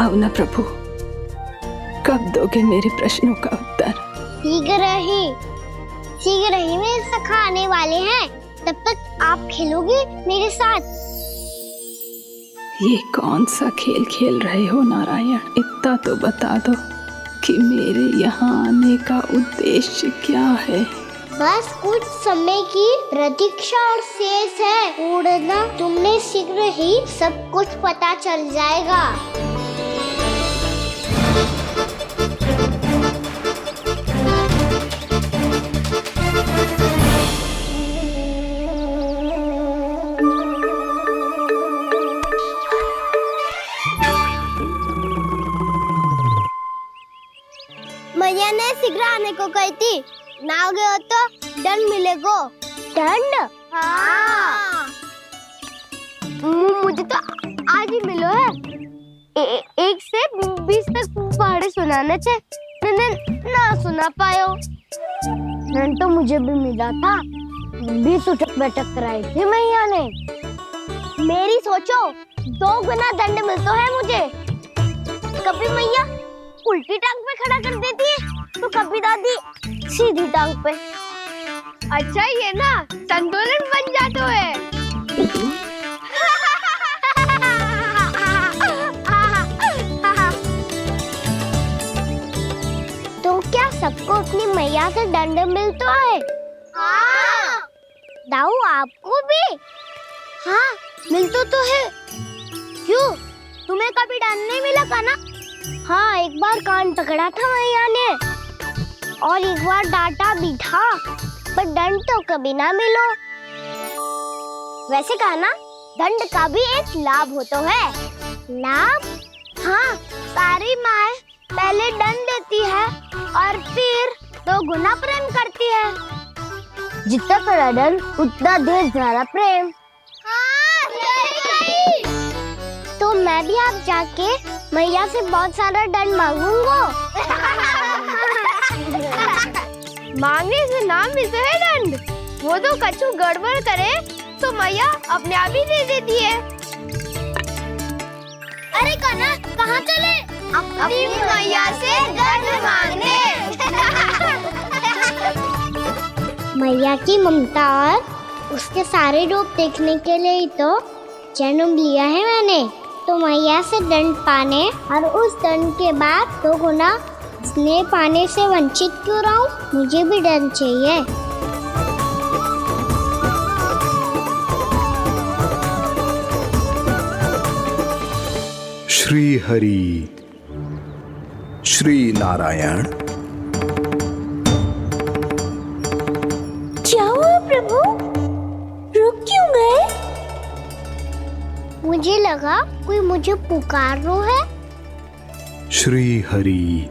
बताओ ना प्रभु, कब दोगे मेरे प्रश्नों का उत्तर? शीघ्र ही मेरे सखा आने वाले हैं, तब तक आप खेलोगे मेरे साथ। ये कौन सा खेल खेल रहे हो नारायण? इतना तो बता दो कि मेरे यहाँ आने का उद्देश्य क्या है? बस कुछ समय की प्रतीक्षा और शेष है। उड़ना तुमने शीघ्र ही सब कुछ पता चल जाएगा। मैया ने शीघ्र आने को कही थी, ना आ गए हो तो दंड मिलेगा। दंड? हाँ। मुझे तो आज ही मिलो है। 1 से 20 तक पहाड़े सुनाने थे, ना सुना पायो। दंड तो मुझे भी मिला था, 20 उठक बैठक कराई थी मैया ने। मेरी सोचो 2 गुना दंड मिलता है मुझे। कभी मैया उल्टी टांग पे खड़ा कर देती है, तो कभी दादी सीधी टांग पे। अच्छा ये ना संतुलन बन जाता है। तो क्या सबको अपनी मैया से दंड मिलता है? हाँ। दाऊ आपको भी? हाँ मिलता तो है। क्यों, तुम्हें कभी दंड नहीं मिला का ना? हाँ, एक बार कान पकड़ा था मैया ने और एक बार डांटा भी था, पर दंड तो कभी ना मिलो। वैसे कहा ना, दंड का भी एक लाभ होता है। लाभ? हाँ, सारी माँ पहले दंड देती है और फिर 2 गुना प्रेम करती है। जितना बड़ा दंड उतना ढेर सारा प्रेम। हाँ, सही। तो मैं भी आप जाके मैया से बहुत सारा दंड मांगूंगा। मांगने से नाम मिलता है दंड। वो तो कछु गड़बड़ करे तो मैया अपने आप ही दे देती है। अरे कना, कहाँ चले? अपनी मैया से दंड मांगने। मैया की ममता और उसके सारे रूप देखने के लिए ही तो जन्म लिया है मैंने। तो मैया से दंड पाने और उस दंड के बाद 2 गुना स्नेह पाने से वंचित क्यों रहूं? मुझे भी दंड चाहिए। श्री हरि, श्री नारायण। क्या हुआ प्रभु? रुक क्यों गए? मुझे लगा कोई मुझे पुकार रहा है। श्री हरि।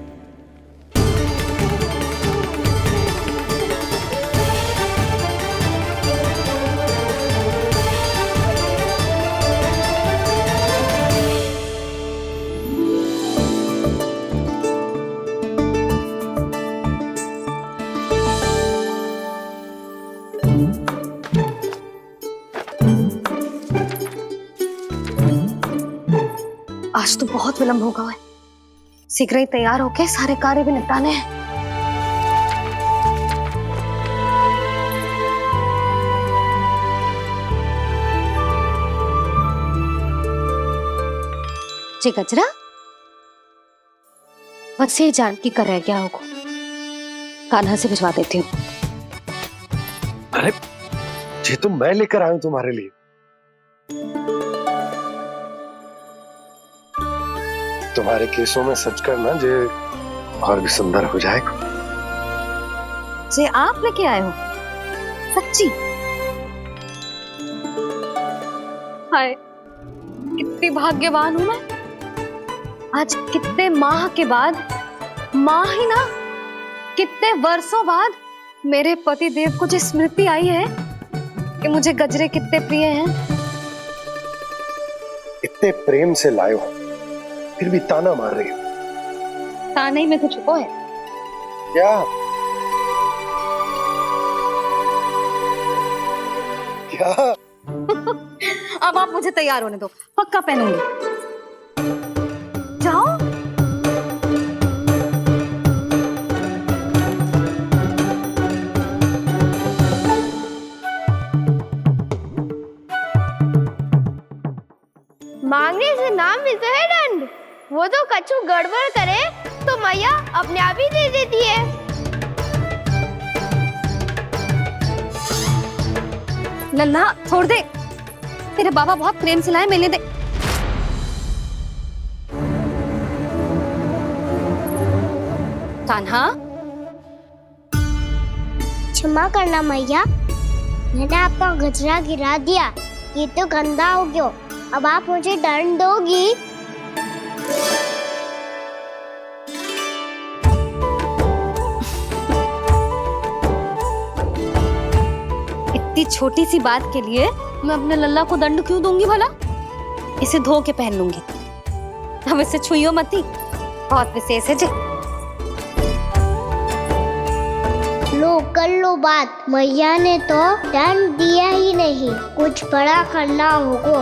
आज तो बहुत विलंब होगा है। शीघ्र ही तैयार होके सारे कार्य भी निपटाने हैं। जी गजरा, बस ये जानकी कर रह गया होगा, कान्हा से भिजवा देती हूँ। अरे ये तो मैं लेकर आया हूं तुम्हारे लिए। तुम्हारे केसों में सच करना जे और भी सुंदर हो जाएगा। जे आप लेके आए हो? सच्ची? हाय, कितनी भाग्यवान हूं मैं। आज कितने माह के बाद, माह ही ना, कितने वर्षों बाद मेरे पति देव को जो स्मृति आई है कि मुझे गजरे कितने प्रिय हैं। इतने प्रेम से लाए हो, फिर भी ताना मार रही हो। ताने में कुछ छुपो है क्या? क्या? अब आप मुझे तैयार होने दो, पक्का पहनूंगी। जाओ। मिलता है दंड। वो तो कछु गड़बड़ करे तो मैया अपने आप ही दे देती है। लल्ला छोड़ दे, तेरे बाबा बहुत प्रेम से लाए, मिलने दे। कान्हा, क्षमा करना मैया, मैंने आपका गजरा गिरा दिया, ये तो गंदा हो गया। अब आप मुझे दंड दोगी? इतनी छोटी सी बात के लिए मैं अपने लल्ला को दंड क्यों दूंगी भला? इसे धो के पहन लूंगी। अब इसे छुइयो मती, बहुत विशेष है जी। लो कर लो बात, मैया ने तो दंड दिया ही नहीं, कुछ बड़ा करना होगा।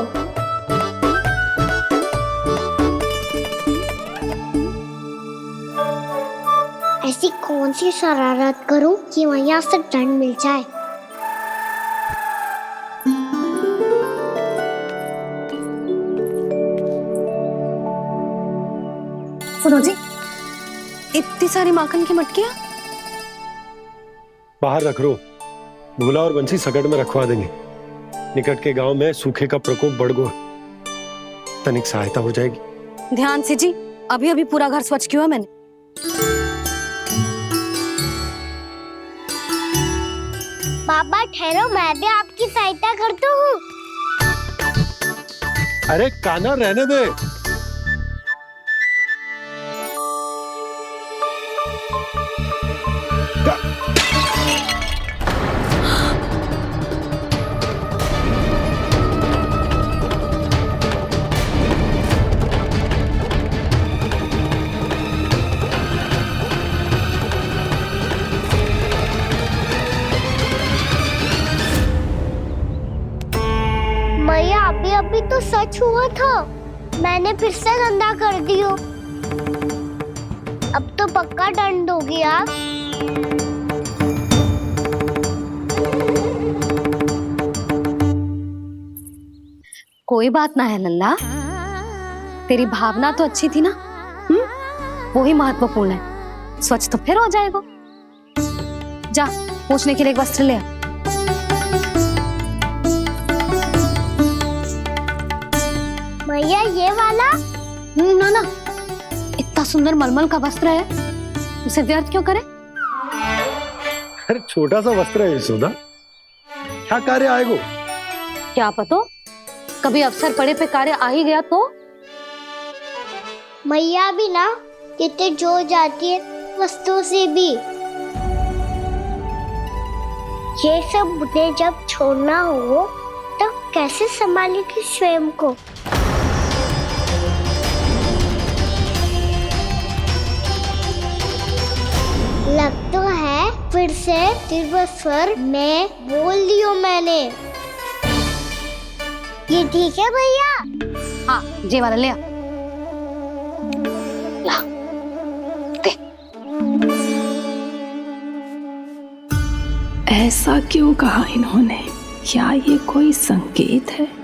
ऐसी कौन सी शरारत करूं कि मैया से दंड मिल जाए? सुनो जी, इतनी सारी माखन की मटकियां बाहर रख रो, भूला और बंसी सकट में रखवा देंगे। निकट के गांव में सूखे का प्रकोप बढ़ गया, तनिक सहायता हो जाएगी। ध्यान से जी, अभी अभी पूरा घर स्वच्छ किया है मैंने। बाबा ठहरो, मैं भी आपकी सहायता करता हूँ। अरे कान्हा रहने दे। मैया अभी अभी तो सच हुआ था, मैंने फिर से गंदा कर दियो। अब तो पक्का दंड दोगी आप। कोई बात ना है लल्ला, तेरी भावना तो अच्छी थी ना, वो ही महत्वपूर्ण है। स्वच्छ तो फिर हो जाएगा। जा, पूछने के लिए एक वस्त्र ले आ। मैया ये वाला? ना ना, इतना सुंदर मलमल का वस्त्र है, उसे व्यर्थ क्यों करे? अरे छोटा सा वस्त्र है यशोदा, क्या कार्य आएगा? क्या पता, कभी अवसर पड़े पे कार्य आ ही गया तो। मैया भी ना कितने जो जाती है वस्तुओं से भी। ये सब मुझे जब छोड़ना हो तो कैसे संभालेगी स्वयं को? लग तो है फिर से तिरस्वर में बोल दियो मैंने। ये ठीक है भैया? हाँ, ये वाला ले आ। ला, दे। ऐसा क्यों कहा इन्होंने? क्या ये कोई संकेत है?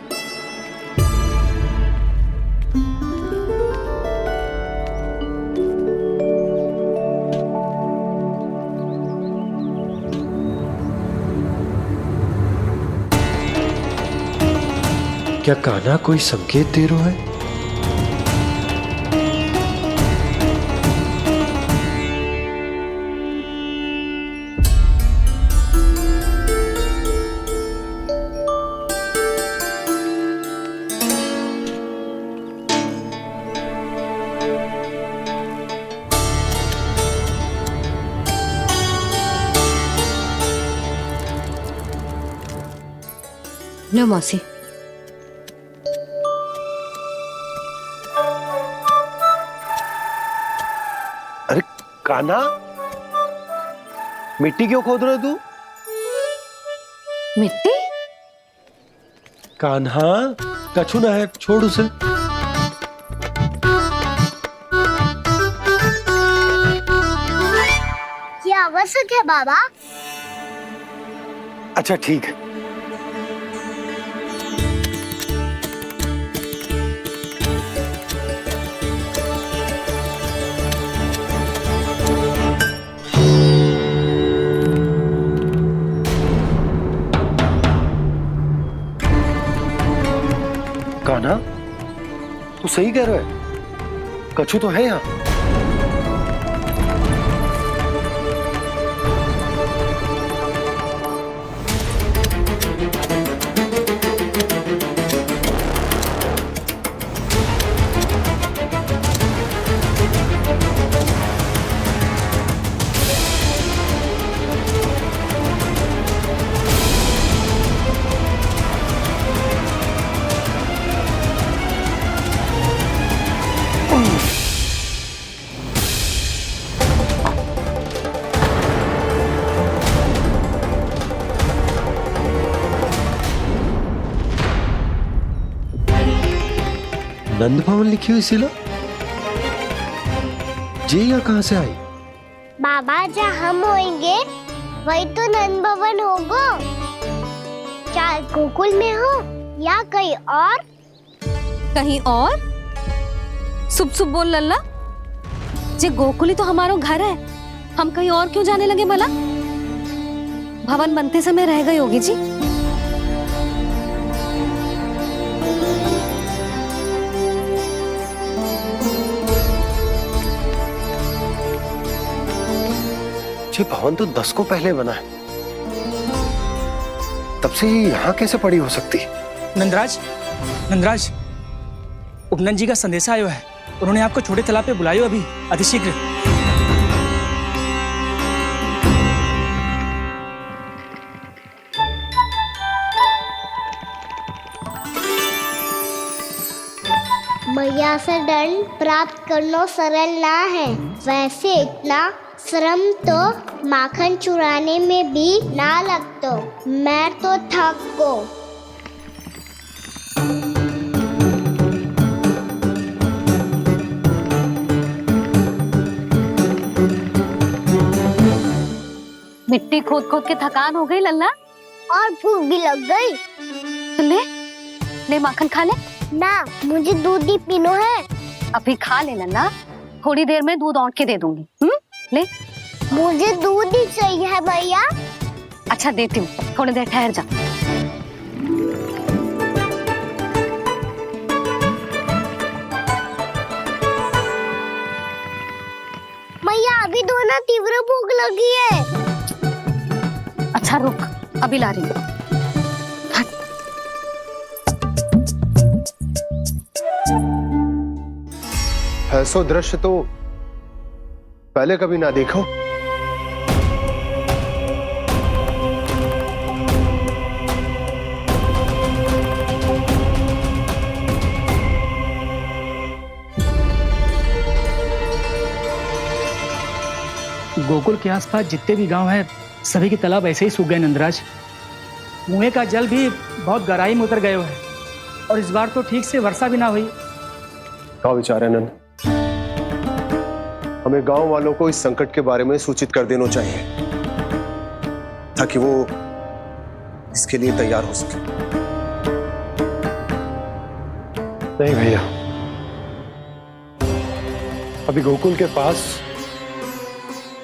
क्या कान्हा कोई संकेत दे रहा है? लो मौसी। अरे कान्हा, मिट्टी क्यों खोद रहे तू? मिट्टी? कान्हा, कछु ना है, छोड़ उसे। ये आवश्यक है बाबा। अच्छा ठीक है। तू सही कह रहा है, कछु तो है यहाँ। नंद भवन लिखी हुई सिला जी यहाँ कहाँ से आई? बाबा जहाँ हम होंगे वही तो नंद भवन होगा। चाहे गोकुल में हो या कहीं और। कहीं और? सुब सुब बोल लल्ला, जे गोकुली तो हमारा घर है, हम कहीं और क्यों जाने लगे भला? भवन बनते समय रह गई होगी जी। ये भवन तो 10 को पहले बना है, तब से ये यहाँ कैसे पड़ी हो सकती? नंदराज, नंदराज, उपनंद जी का संदेशा आयो है। उन्होंने आपको छोटे तालाब पे बुलायो अभी अतिशीघ्र। मैया से दंड प्राप्त करना सरल ना है। वैसे इतना श्रम तो माखन चुराने में भी ना लगतो। मैं तो थक गो। मिट्टी खोद खोद के थकान हो गई लल्ला, और भूख भी लग गई। तो ले ले माखन खा ले। ना, मुझे दूध ही पीनो है। अभी खा ले लल्ला, थोड़ी देर में दूध औंट के दे दूंगी। ले। मुझे दूध ही चाहिए है भैया। अच्छा देती हूँ, थोड़ी देर ठहर जा। मैया अभी दोनों तीव्र भूख लगी है। अच्छा रुक, अभी ला रही हूँ। ऐसा दृश्य तो पहले कभी ना देखो। गोकुल के आसपास जितने भी गांव हैं, सभी के तालाब ऐसे ही सूख गए नंदराज। मुँह का जल भी बहुत गहराई में उतर गए है, और इस बार तो ठीक से वर्षा भी ना हुई। क्या विचार है नंद? हमें गांव वालों को इस संकट के बारे में सूचित कर देना चाहिए, ताकि वो इसके लिए तैयार हो सके। नहीं भैया, अभी गोकुल के पास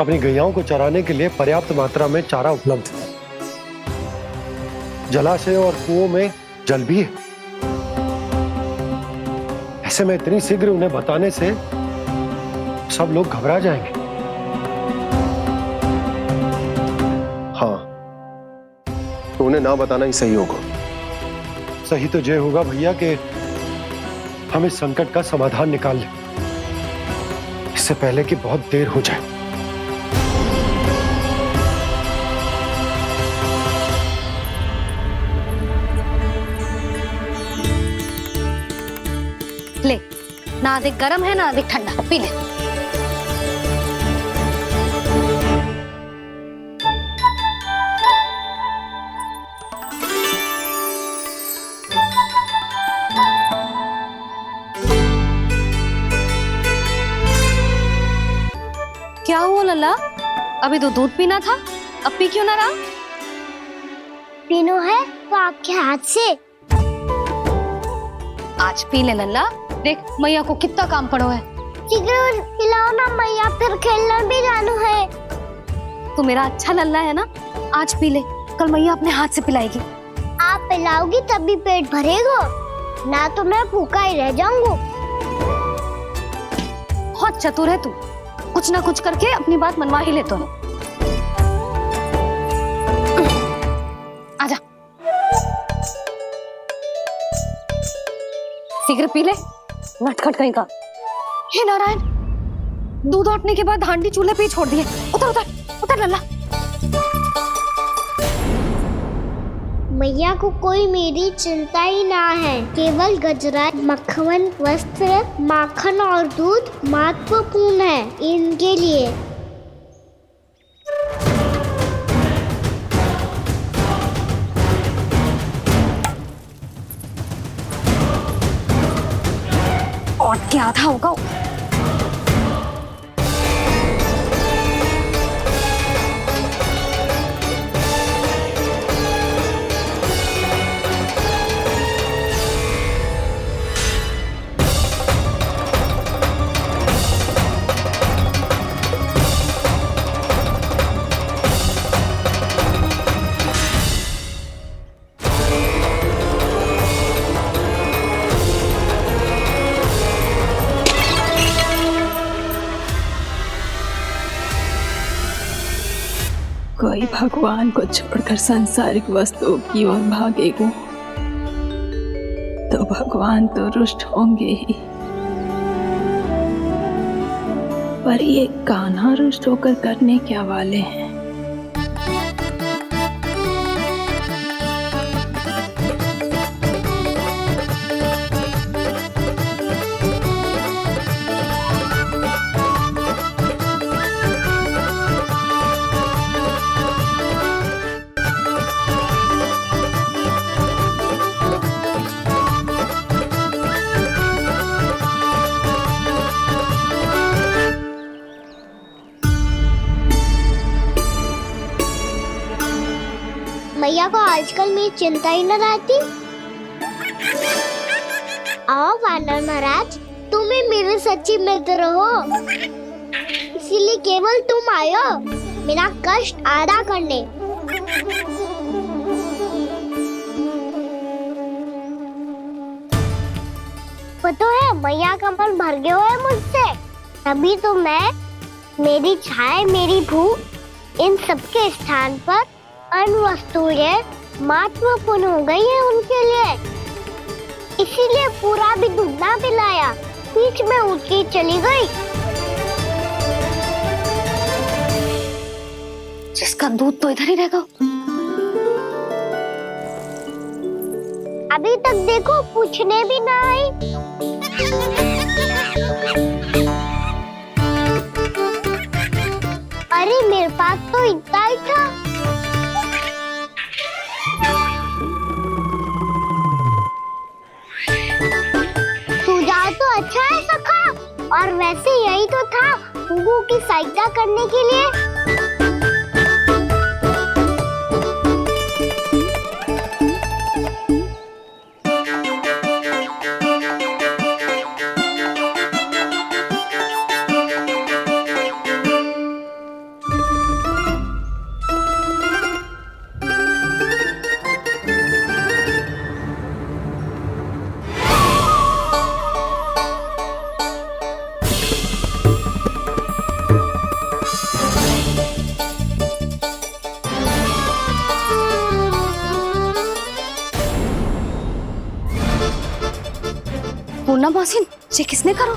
अपनी गैयाओं को चराने के लिए पर्याप्त मात्रा में चारा उपलब्ध है। जलाशय और कुओं में जल भी है। ऐसे में इतनी शीघ्र उन्हें बताने से सब लोग घबरा जाएंगे। हाँ, तो उन्हें ना बताना ही सही होगा। सही तो ये होगा भैया कि हम इस संकट का समाधान निकाल लें, इससे पहले कि बहुत देर हो जाए। ले, ना अधिक गर्म है ना अधिक ठंडा, पी ले। क्या हुआ लल्ला? अभी तो दूध पीना था, अब पी क्यों ना रहा? पीनो है तो आपके हाथ से। आज पी ले लल्ला, देख मैया को कितना काम पड़ो है। शीघ्र पिलाओ ना मैया, फिर खेलना भी जानो है। तू मेरा अच्छा लल्ला है ना, आज पी ले, कल मैया अपने हाथ से पिलाएगी। आप पिलाओगी तभी पेट भरेगा, ना तो मैं भूखा ही रह जाऊंगा। बहुत चतुर है तू, कुछ ना कुछ करके अपनी बात मनवा ही लेता है। आजा, शीघ्र पी ले, नटखट कहीं का। हे नारायण, दूध औटने के बाद हांडी चूल्हे पे ही छोड़ दिए। उतर उतर उतर लल्ला। मैया को कोई मेरी चिंता ही ना है, केवल गजरा, मक्खन, वस्त्र, माखन और दूध महत्वपूर्ण है इनके लिए। औट के आधा होगा। कोई भगवान को छोड़कर सांसारिक वस्तुओं की ओर भागेगा तो भगवान तो रुष्ट होंगे ही, पर ये कान्हा रुष्ट होकर करने क्या वाले हैं? मैया को आजकल मेरी चिंता ही न रहती। आओ वानर महाराज, तुम ही मेरे सच्ची मित्र हो, इसीलिए केवल तुम आयो मेरा कष्ट आधा करने। पता है मैया का मन भर गया है मुझसे, तभी तो मैं, मेरी छाया, मेरी भूख, इन सबके स्थान पर अन्य वस्तुएं महत्वपूर्ण हो गई है उनके लिए, इसीलिए पूरा भी दूध ना पिलाया, बीच में उठ के चली गई। जिसका दूध तो इधर ही रहेगा। अभी तक देखो पूछने भी ना आई। अरे मेरे पास तो इतना ही था। सुझाव तो अच्छा है सखा, और वैसे यही तो था गुगु की सहायता करने के लिए। पूर्णा मौसी, ये किसने करो?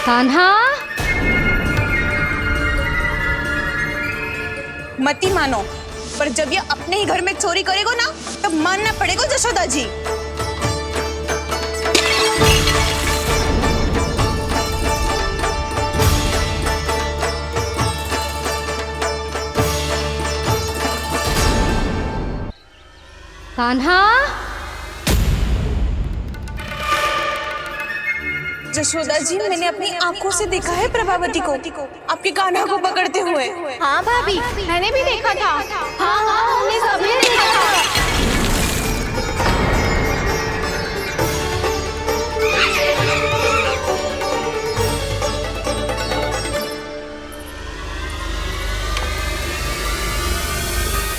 कान्हा, मत ही मानो, पर जब ये अपने ही घर में चोरी करेगा ना, तो मानना पड़ेगा जशोदा जी। कान्हा, जशोदा जी, मैंने अपनी आंखों से देखा है प्रभावती को आपके कान्हा को पकड़ते हुए। हाँ भाभी, मैंने भी देखा था। हाँ हाँ, हमने सभी देखा था।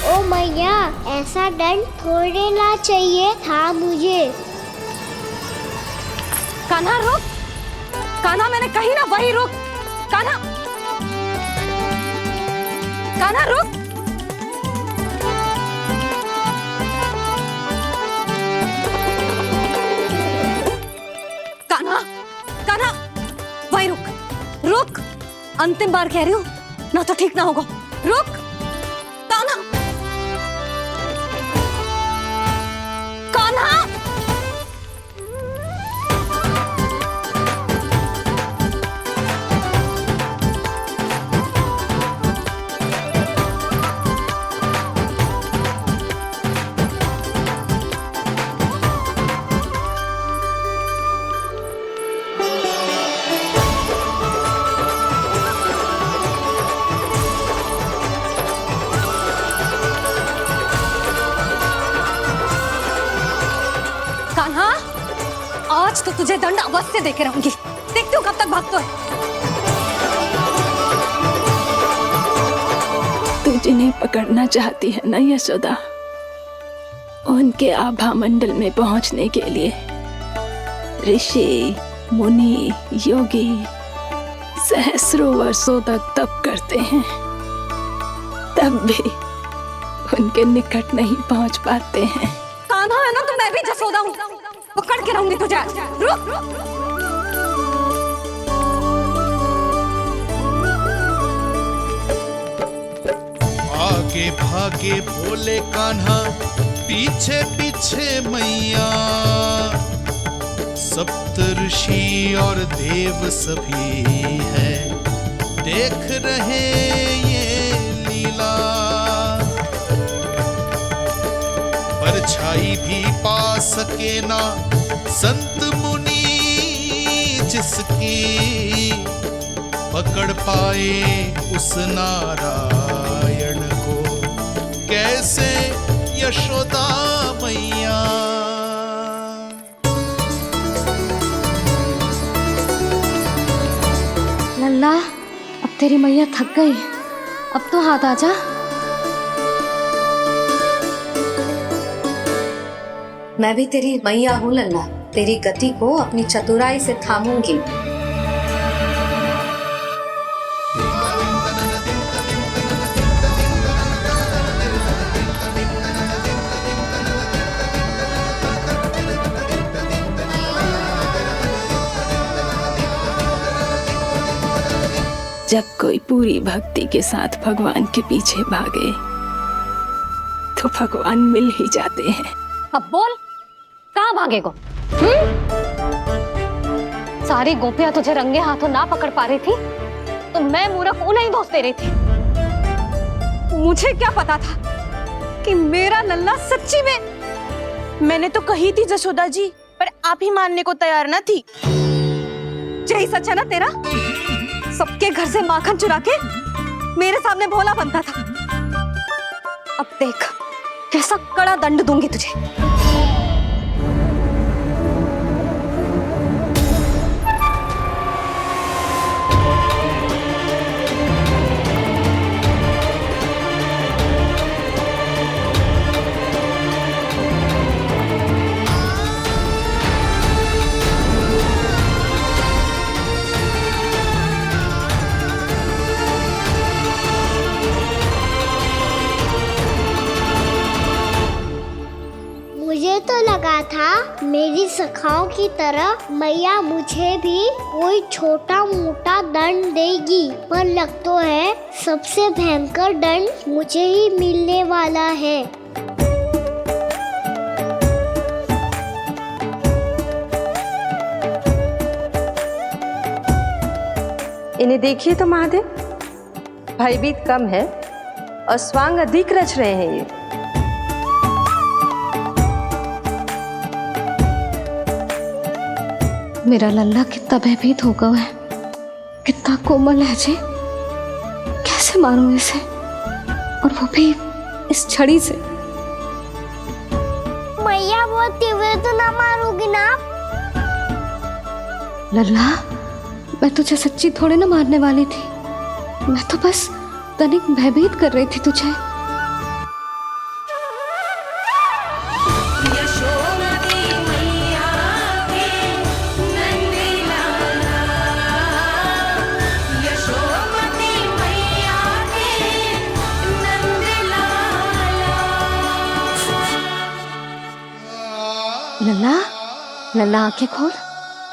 ओ मैया, ऐसा दंड थोड़े ना चाहिए था मुझे। कान्हा रुक, कान्हा मैंने कही ना वही रुक। कान्हा, कान्हा रुक। कान्हा, कान्हा वही रुक, रुक। अंतिम बार कह रही हूँ ना, तो ठीक ना होगा। रुक कान्हा, कान्हा। कान्हा, आज तो तुझे दंड अवश्य देके रहूंगी। देखती हूँ कब तक भागता है। तू जिन्हें पकड़ना चाहती है ना यशोदा, उनके आभा मंडल में पहुंचने के लिए ऋषि, मुनि, योगी सहस्रों वर्षों तक तप करते हैं, तब भी उनके निकट नहीं पहुंच पाते हैं। कान्हा है ना, तो मैं भी जसोदा हूँ, पकड़ के रहूंगी तुझे। रुक। आगे भागे भोले कान्हा, पीछे पीछे मैया, सप्त ऋषि और देव सभी है, देख रहे ये लीला। परछाई भी पा सके ना संत मुनि जिसकी, पकड़ पाए उस नारायण को कैसे यशोदा मैया। लल्ला, अब तेरी मैया थक गई, अब तो हाथ आजा। मैं भी तेरी मैया हूँ लल्ला, तेरी गति को अपनी चतुराई से थामूंगी। जब कोई पूरी भक्ति के साथ भगवान के पीछे भागे तो भगवान मिल ही जाते हैं। अब बोल, कहाँ भागेगो? सारी गोपियां तुझे रंगे हाथों ना पकड़ पा रही थी, तो मैं मूर्ख उन्हें ही दोष दे रही थी। मुझे क्या पता था कि मेरा लल्ला सच्ची में। मैंने तो कही थी जशोदा जी, पर आप ही मानने को तैयार ना थी। यही सच है ना तेरा? सबके घर से माखन चुरा के मेरे सामने भोला बनता था। अब देख कैसा कड़ा दंड दूंगी तुझे। मुझे तो लगा था मेरी सखाओं की तरह मैया मुझे भी कोई छोटा मोटा दंड देगी, पर लग तो है सबसे भयंकर दंड मुझे ही मिलने वाला है। इन्हें देखिए तो महादेव, भयभीत कम है और स्वांग अधिक रच रहे हैं ये। मेरा लल्ला कितना भयभीत होगा है, कितना कोमल है जी। कैसे मारूं इसे, और वो भी इस छड़ी से। मैया बहुत तीव्र तो ना मारोगी ना? लल्ला, मैं तुझे सच्ची थोड़े ना मारने वाली थी, मैं तो बस तनिक भयभीत कर रही थी तुझे। लल्ला, लल्ला आंखें खोल,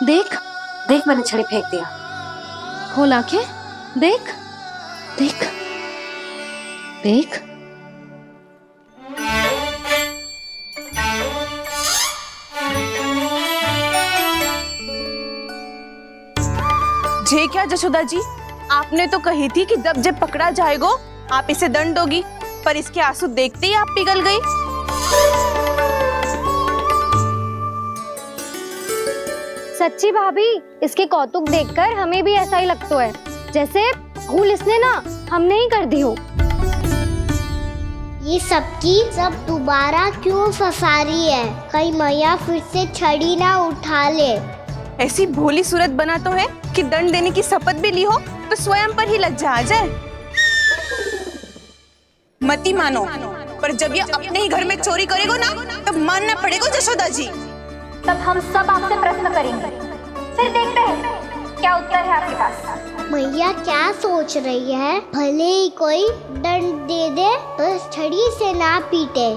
देख देख, मैंने छड़ी फेंक दिया। खोल आंखें, देख देख देख। जे क्या जशोदा जी, आपने तो कही थी कि जब जब पकड़ा जाएगा आप इसे दंड दोगी, पर इसके आंसू देखते ही आप पिघल गई। सच्ची भाभी, इसके कौतुक देखकर हमें भी ऐसा ही लगता है, जैसे भूल इसने ना हमने ही कर दी हो। ये सबकी सब दोबारा क्यों फंसा रही है? कहीं मैया फिर से छड़ी ना उठा ले। ऐसी भोली सूरत बना तो है कि दंड देने की शपथ भी ली हो तो स्वयं पर ही लज्जा आ जाए। मती मानो, पर जब ये अपने ही घर में चोरी करेगा ना, तब मानना पड़ेगा जशोदा जी। तब हम सब आपसे प्रश्न करेंगे, फिर देखते हैं क्या उत्तर है आपके पास। मैया क्या सोच रही है? भले ही कोई दंड दे दे तो छड़ी से ना पीटे।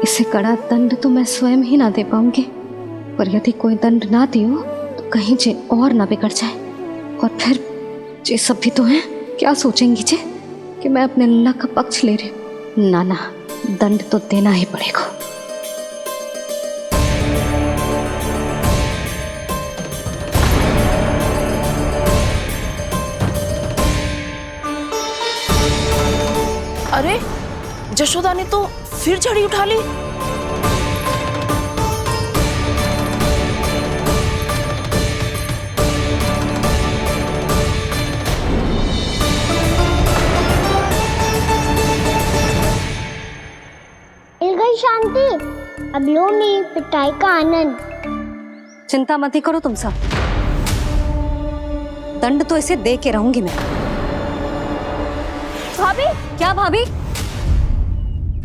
इसे कड़ा दंड तो मैं स्वयं ही ना दे पाऊंगी, पर यदि कोई दंड ना दियो तो कहीं जे और ना बिगड़ जाए, और फिर जे सब भी तो हैं, क्या सोचेंगी जे कि मैं अपने लल्ला का पक्ष ले रही हूँ। ना ना, दंड तो देना ही पड़ेगा। अरे जशोदा ने तो फिर छड़ी उठा ली। मिल गई शांति, अब लो मेरी पिटाई का आनंद। चिंता मत ही करो तुम सब, दंड तो इसे दे के रहूंगी मैं। भाभी, क्या भाभी?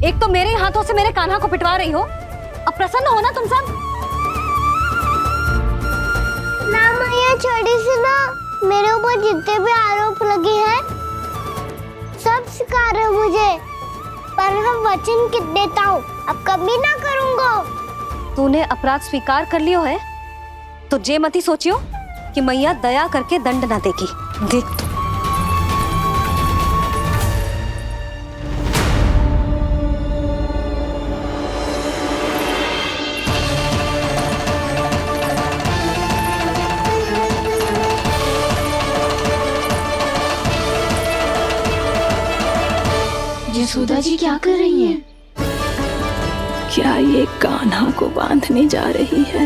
एक तो मेरे हाथों से मेरे कान्हा को पिटवा रही हो, अब प्रसन्न हो ना तुम सब? ना मैया, छड़ी से ना मेरे ऊपर जितने भी आरोप लगे हैं सब स्वीकार है मुझे, पर हम वचन कित देता हूँ, अब कभी ना करूँगा। तूने अपराध स्वीकार कर लियो है तो जे मती सोचियो कि मैया दया करके दंड ना देगी। देख तू। यशोदा जी क्या कर रही हैं? क्या ये कान्हा को बांधने जा रही है?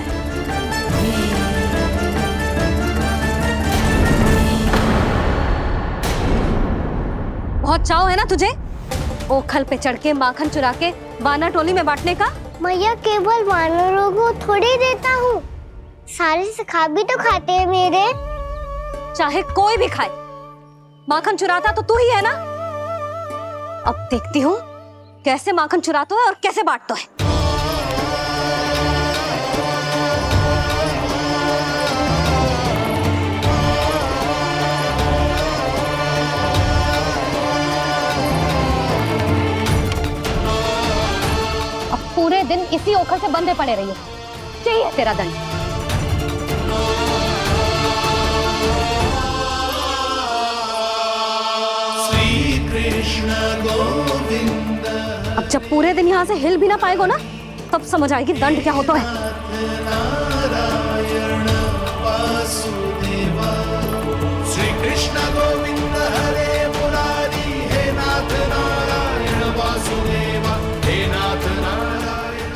बहुत चाव है ना तुझे ओखल पे चढ़ के माखन चुरा के वानर टोली में बांटने का? मैया, केवल वानरों को थोड़ी देता हूँ, सारे सिखा भी तो खाते हैं मेरे। चाहे कोई भी खाए, माखन चुराता तो तू ही है ना। अब देखती हूँ कैसे माखन चुराता है और कैसे बांटता है। अब पूरे दिन इसी ओखल से बंधे पड़े रहिए, चाहिए तेरा दंड। अब जब पूरे दिन यहाँ से हिल भी ना पाएगो ना, तब समझ आएगी दंड क्या होता है।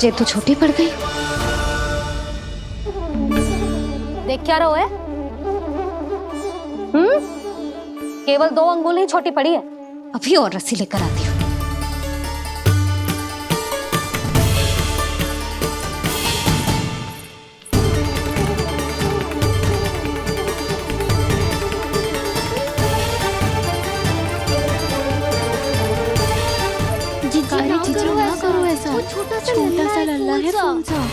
जे तो छोटी पड़ गई। देख क्या रहो है? केवल 2 अंगुल ही छोटी पड़ी है। अभी और रस्सी लेकर आती हूँ। ना करो ऐसा। छोटा सा लल्ला है कौन सा?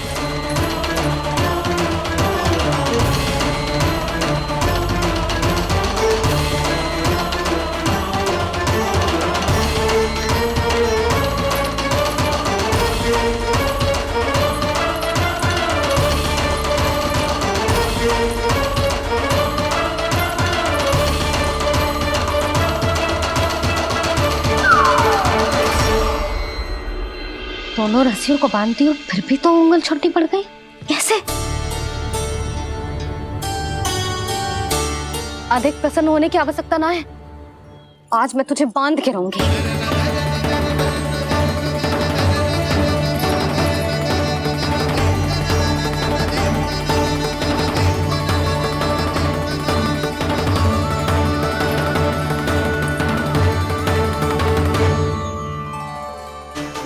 दोनों रस्सियों को बांधती हूँ, फिर भी तो उंगल छोटी पड़ गई। कैसे? अधिक प्रसन्न होने की आवश्यकता ना है। आज मैं तुझे बांध के रहूंगी।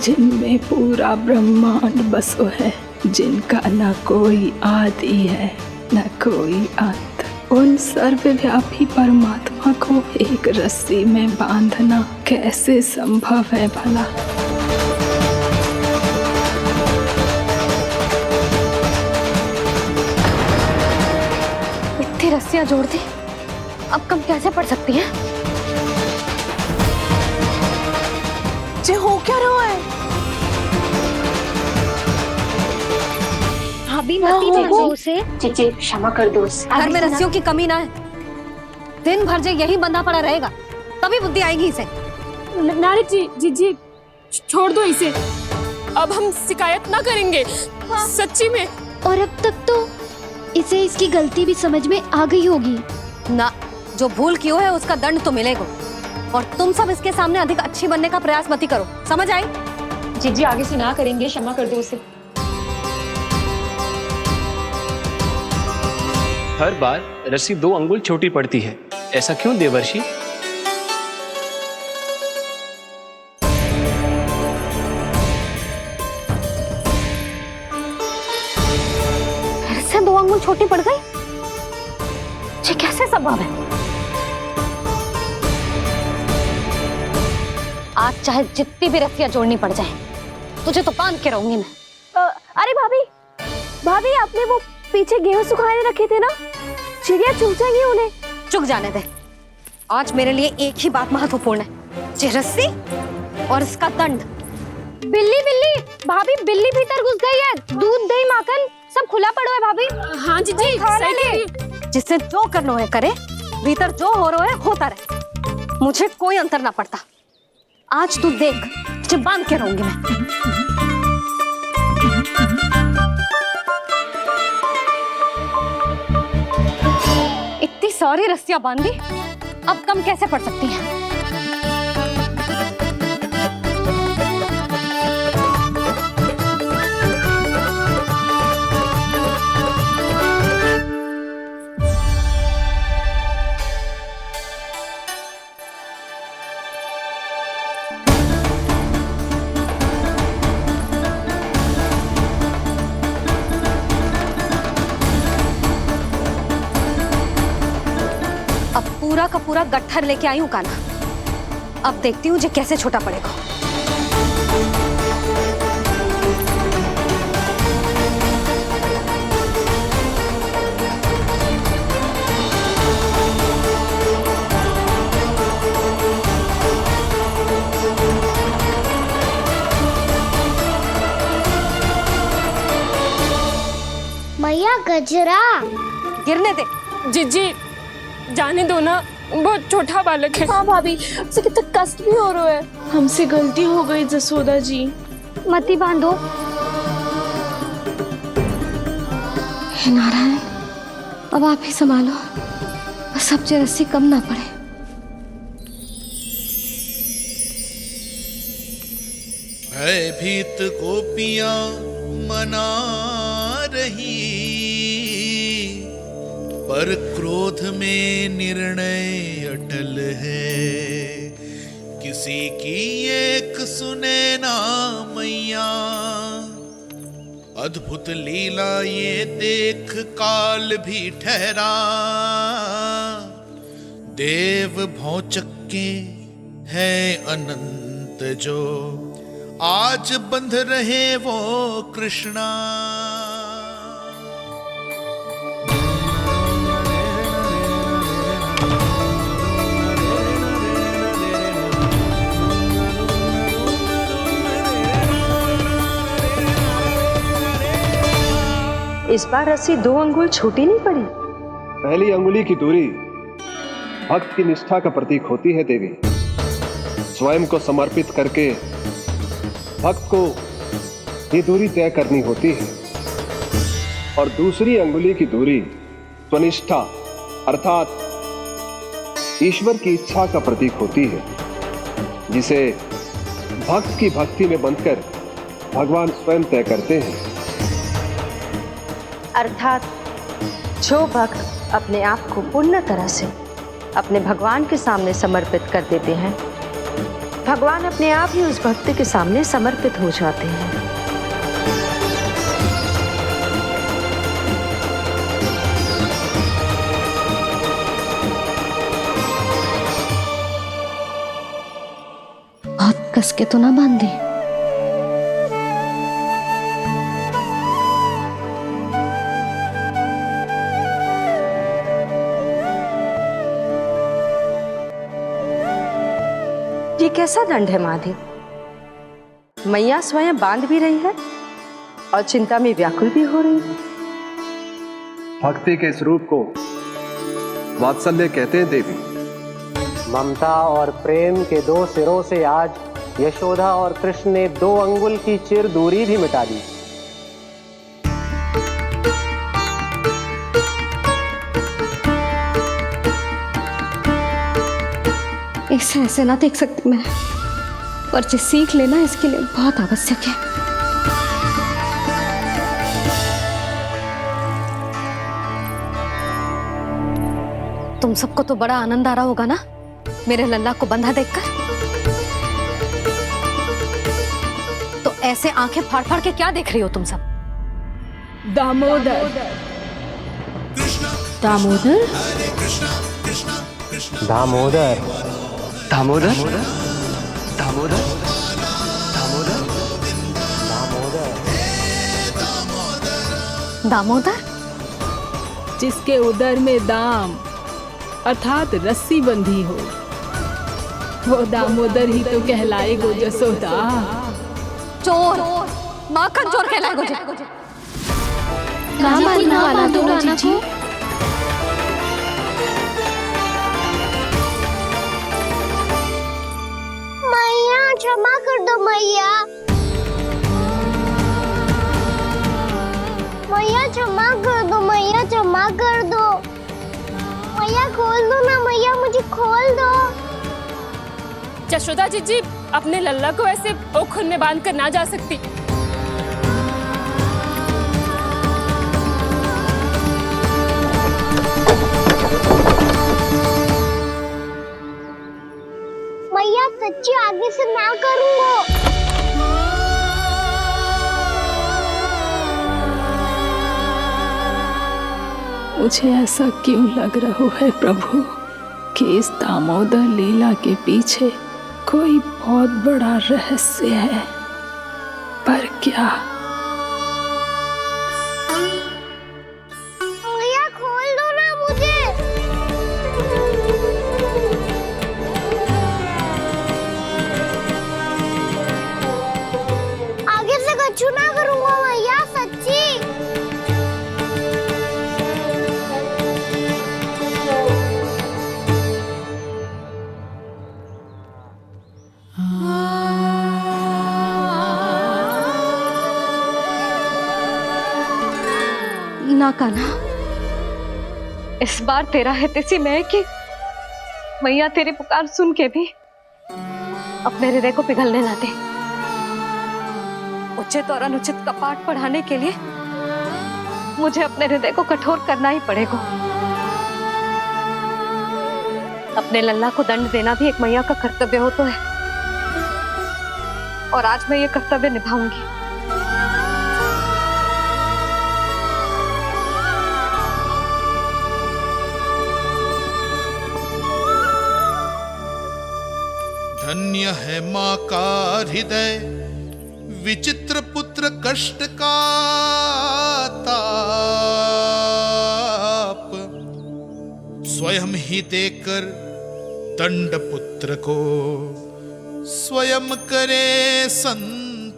जिनमें पूरा ब्रह्मांड बसो है, जिनका न कोई आदि है न कोई अंत, उन सर्वव्यापी परमात्मा को एक रस्सी में बांधना कैसे संभव है भला? इतनी रस्सियां जोड़ दी, अब कम कैसे पड़ सकती हैं? जे हो क्या रहा है? भाभी मती दे दो उसे। जी क्षमा कर दो उसे। घर में रस्सियों की कमी ना है। दिन भर जे यही बंधा पड़ा रहेगा, तभी बुद्धि आएगी इसे। नारी जी छोड़ दो इसे। अब हम शिकायत ना करेंगे। सच्ची में। और अब तक तो इसे इसकी गलती भी समझ में आ गई होगी ना। जो भूल की है उसका दंड तो मिलेगा। और तुम सब इसके सामने अधिक अच्छी बनने का प्रयास मत करो, समझ आई? जी आगे से ना करेंगे, क्षमा कर दो उसे। हर बार रस्सी 2 अंगुल छोटी पड़ती है, ऐसा क्यों देवर्षि? फिर से 2 अंगुल छोटी पड़ गई? ये कैसे संभव है? आज चाहे जितनी भी रस्सियां जोड़नी पड़ जाए, तुझे तो बांध के रहूंगी मैं। अरे भाभी आपने वो पीछे गेहूं सुखाने रखे थे ना, चिड़िया चुग जाएंगी उन्हें। चुक जाने दे। आज मेरे लिए एक ही बात महत्वपूर्ण है, ये रस्सी और इसका दंड। बिल्ली भाभी, बिल्ली भीतर घुस गई है। दूध दही माखन सब खुला पड़ा है भाभी। हाँ जी सही कह रही है। जिससे जो करना है करे, भीतर जो हो रहा है होता रहे, मुझे कोई अंतर ना पड़ता। आज तू देख, तुझे बांध के रहूंगी मैं। इतनी सारी रस्सियां बांधी, अब कम कैसे पड़ सकती हैं? पूरा का पूरा गट्ठर लेके आई हूँ कान्हा। अब देखती हूँ जे कैसे छोटा पड़ेगा। मैया गजरा गिरने दे। जी जाने दो ना, बहुत छोटा बालक है। हाँ भाभी, उसे कितना कष्ट भी हो रहा है। हमसे गलती हो गई जसोदा जी। मती बांधो। हे नारायण, अब आप ही संभालो, बस अब जे रस्सी कम ना पड़े। भयभीत गोपियां मना रही, पर क्रोध में निर्णय अटल है। किसी की एक सुने ना मैया, अद्भुत लीला ये देख काल भी ठहरा। देव भौचक्के है अनंत जो, आज बंध रहे वो कृष्णा। इस बार रस्सी 2 अंगुल छोटी नहीं पड़ी। पहली अंगुली की दूरी भक्त की निष्ठा का प्रतीक होती है देवी। स्वयं को समर्पित करके भक्त को ये दूरी तय करनी होती है। और दूसरी अंगुली की दूरी स्वनिष्ठा अर्थात ईश्वर की इच्छा का प्रतीक होती है, जिसे भक्त की भक्ति में बंधकर भगवान स्वयं तय करते हैं। अर्थात जो भक्त अपने आप को पूर्ण तरह से अपने भगवान के सामने समर्पित कर देते हैं, भगवान अपने आप ही उस भक्त के सामने समर्पित हो जाते हैं। बहुत कस के तो ना बांधी। ये कैसा दंड है माधे? मैया स्वयं बांध भी रही है और चिंता में व्याकुल भी हो रही है। भक्ति के स्वरूप को वात्सल्य कहते हैं देवी। ममता और प्रेम के 2 सिरों से आज यशोदा और कृष्ण ने 2 अंगुल की चिर दूरी भी मिटा दी। इसे ऐसे ना देख सकती मैं, पर जो सीख लेना इसके लिए बहुत आवश्यक है। तुम सबको तो बड़ा आनंद आ रहा होगा ना मेरे लल्ला को बंधा देखकर। तो ऐसे आंखें फाड़ फाड़ के क्या देख रही हो तुम सब? दामोदर दामोदर दामोदर दामोदर दामोदर दामोदर, जिसके उदर में दाम अर्थात रस्सी बंधी हो, वो दामोदर ही तो कहलाएगो जसोदा। चोर, माखन चोर कहलाएगो जी। कहाँ बांधना वाला तो जीजी? मैया क्षमा कर दो मैया। मैया क्षमा कर दो, मैया क्षमा कर दो। मैया खोल दो ना मैया, मुझे खोल दो। जशोदा जीजी अपने लल्ला को ऐसे ओखुन में बांध कर ना जा सकती। मैया सच्ची आगे से ना करूंगा। मुझे ऐसा क्यों लग रहा है प्रभु कि इस दामोदर लीला के पीछे कोई बहुत बड़ा रहस्य है, पर क्या? मैया खोल दो ना मुझे। आगे से कछु ना करूंगा मैया, सच्ची। ना कान्हा, इस बार तेरा है तेसी मैं कि मैया तेरी पुकार सुन के भी अपने हृदय को पिघलने ना दे। वो उचित और अनुचित का पाठ पढ़ाने के लिए मुझे अपने हृदय को कठोर करना ही पड़ेगा। अपने लल्ला को दंड देना भी एक मैया का कर्तव्य होता है, और आज मैं ये कर्तव्य निभाऊंगी। धन्य है माँ का हृदय, विचित्र पुत्र कष्ट का ताप, स्वयं ही देकर दंड पुत्र को स्वयं करे संताप।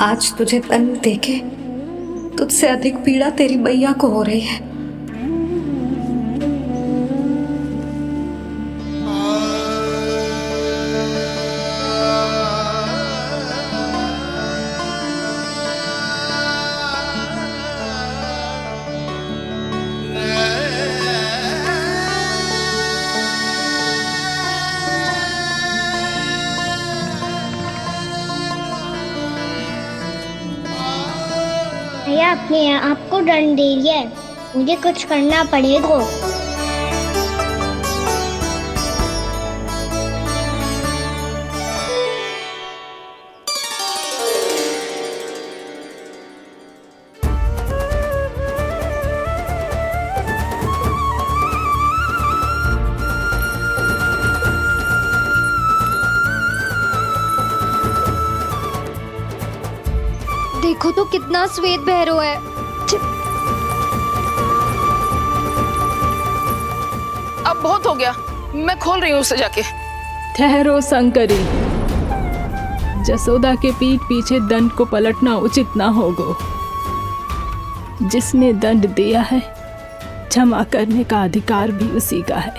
आज तुझे दंड देके तुझसे अधिक पीड़ा तेरी मैया को हो रही है। भैया अपने आपको दंड दे रही है, मुझे कुछ करना पड़ेगा। देखो तो कितना श्वेत भैरव है। अब बहुत हो गया, मैं खोल रही हूँ उसे जाके। ठहरो शंकरी, जसोदा के पीठ पीछे दंड को पलटना उचित ना होगा। जिसने दंड दिया है, क्षमा करने का अधिकार भी उसी का है।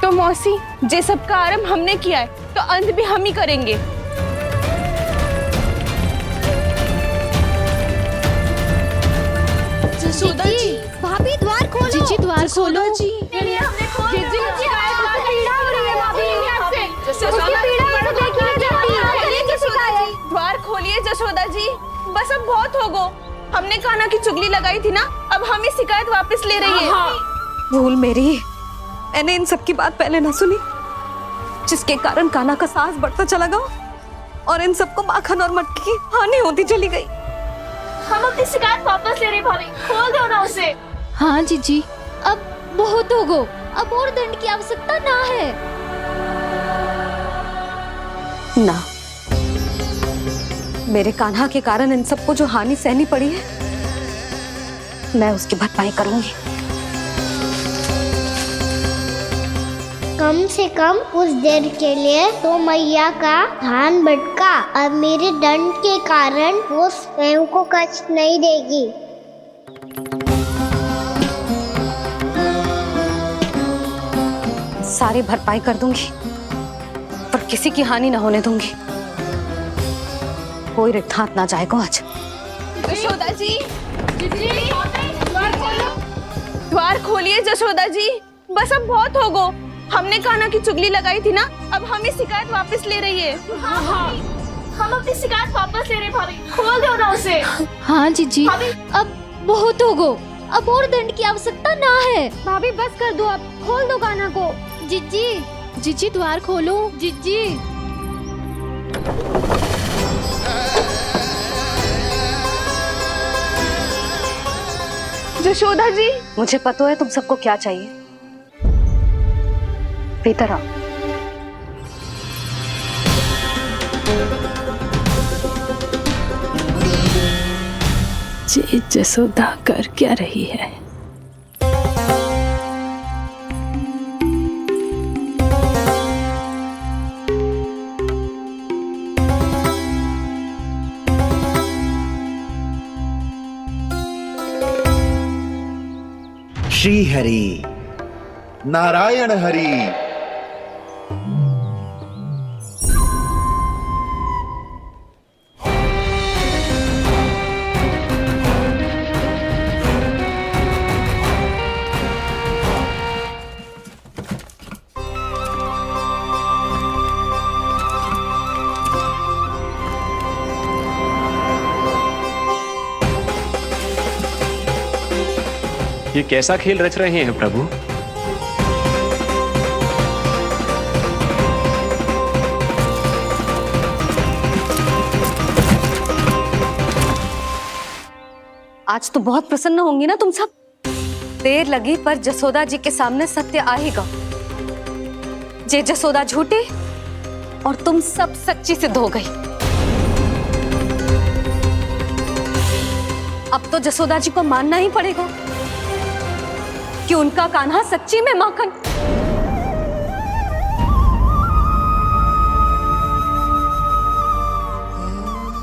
तो मौसी, जे सब का आरंभ हमने किया है, तो अंत भी हम ही करेंगे। जसोदा जी, भाभी द्वार खोलो। जीजी द्वार खोलो। जी द्वार खोलिए जसोदा जी, बस अब बहुत हो गो। हमने कान्हा की चुगली लगाई थी ना, अब हम ही शिकायत वापस ले रही है। भूल मेरी, मैंने इन सब की बात पहले ना सुनी, जिसके कारण कान्हा का साहस बढ़ता चला गया और इन सबको माखन और मटकी की हानि होती चली गई। हम अपनी शिकायत वापस ले रहे भाभी, खोल दो ना उसे। हाँ जीजी, अब बहुत हो गो, अब और दंड की आवश्यकता ना है। ना, मेरे कान्हा के कारण इन सबको जो हानि सहनी पड़ी है, मैं उसकी भरपाई करूंगी। कम से कम उस देर के लिए तो मैया का ध्यान भटका, और मेरे दंड के कारण वो स्वयं को कष्ट नहीं देगी। सारी भरपाई कर दूंगी, पर किसी की हानि ना होने दूंगी। कोई रिक्त हाथ ना जाएगा आज। जशोदा जी, द्वार खोलिए जशोदा जी, बस अब बहुत हो गो। हमने कान्हा की चुगली लगाई थी ना, अब हम ही शिकायत वापस ले रही है। हम अपनी शिकायत वापस ले रहे भाभी, खोल दो ना उसे। हाँ जीजी, अब बहुत हो गो, अब और दंड की आवश्यकता ना है। भाभी बस कर दो, अब खोल दो कान्हा को। जीजी, जीजी द्वार खोलो। जीजी, जशोदा जी, मुझे पता है तुम सबको क्या चाहिए। भीतर आओ। जी जसोदा कर क्या रही है? श्री हरि, नारायण हरि। ये कैसा खेल रच रहे हैं प्रभु? आज तो बहुत प्रसन्न होंगी ना तुम सब। देर लगी पर जसोदा जी के सामने सत्य आएगा। जे जसोदा झूठी और तुम सब सच्ची सिद्ध हो गई। अब तो जसोदा जी को मानना ही पड़ेगा कि उनका कान्हा सच्ची में माखन।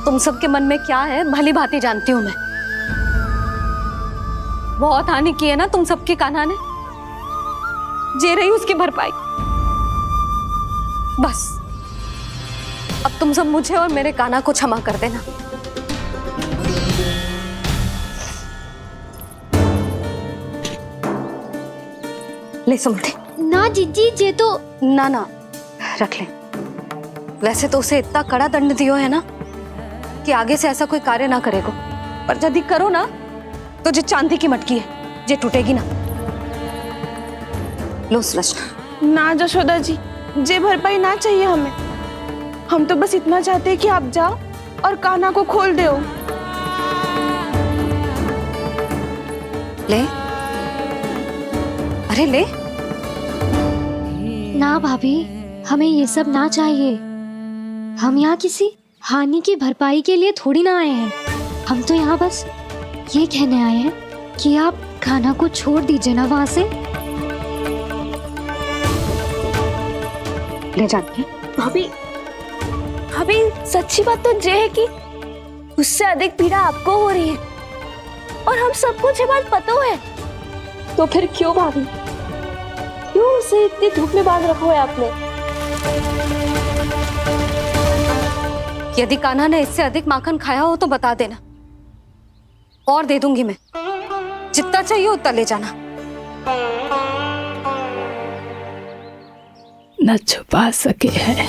तुम सबके मन में क्या है भली भांति जानती हूं मैं। बहुत हानि की है ना तुम सबके कान्हा ने, जे रही उसकी भरपाई। बस अब तुम सब मुझे और मेरे कान्हा को क्षमा कर देना। ले सुमति। ना जीजी, जे तो ना ना रख ले। वैसे तो उसे इतना कड़ा दंड दियो है ना कि आगे से ऐसा कोई कार्य ना करेगा, पर यदि करो ना तो जो चांदी की मटकी है जे टूटेगी ना। लो सुलक्षणा। ना जशोदा जी, जे भरपाई ना चाहिए हमें। हम तो बस इतना चाहते हैं कि आप जाओ और कान्हा को खोल दो। ले, अरे ले। ना भाभी, हमें ये सब ना चाहिए। हम यहाँ किसी हानि की भरपाई के लिए थोड़ी ना आए हैं। हम तो यहाँ बस ये कहने आए हैं कि आप कान्हा को छोड़ दीजिए ना वहां से। ले जाते भाभी, भाभी सच्ची बात तो ये है कि उससे अधिक पीड़ा आपको हो रही है और हम सबको ये बात पता है। तो फिर क्यों भाभी, क्यों उसे इतनी धूप में बांध रखा है आपने? यदि कान्हा ने इससे अधिक माखन खाया हो तो बता देना, और दे दूंगी मैं। जितना चाहिए उतना ले जाना। न छुपा सके है,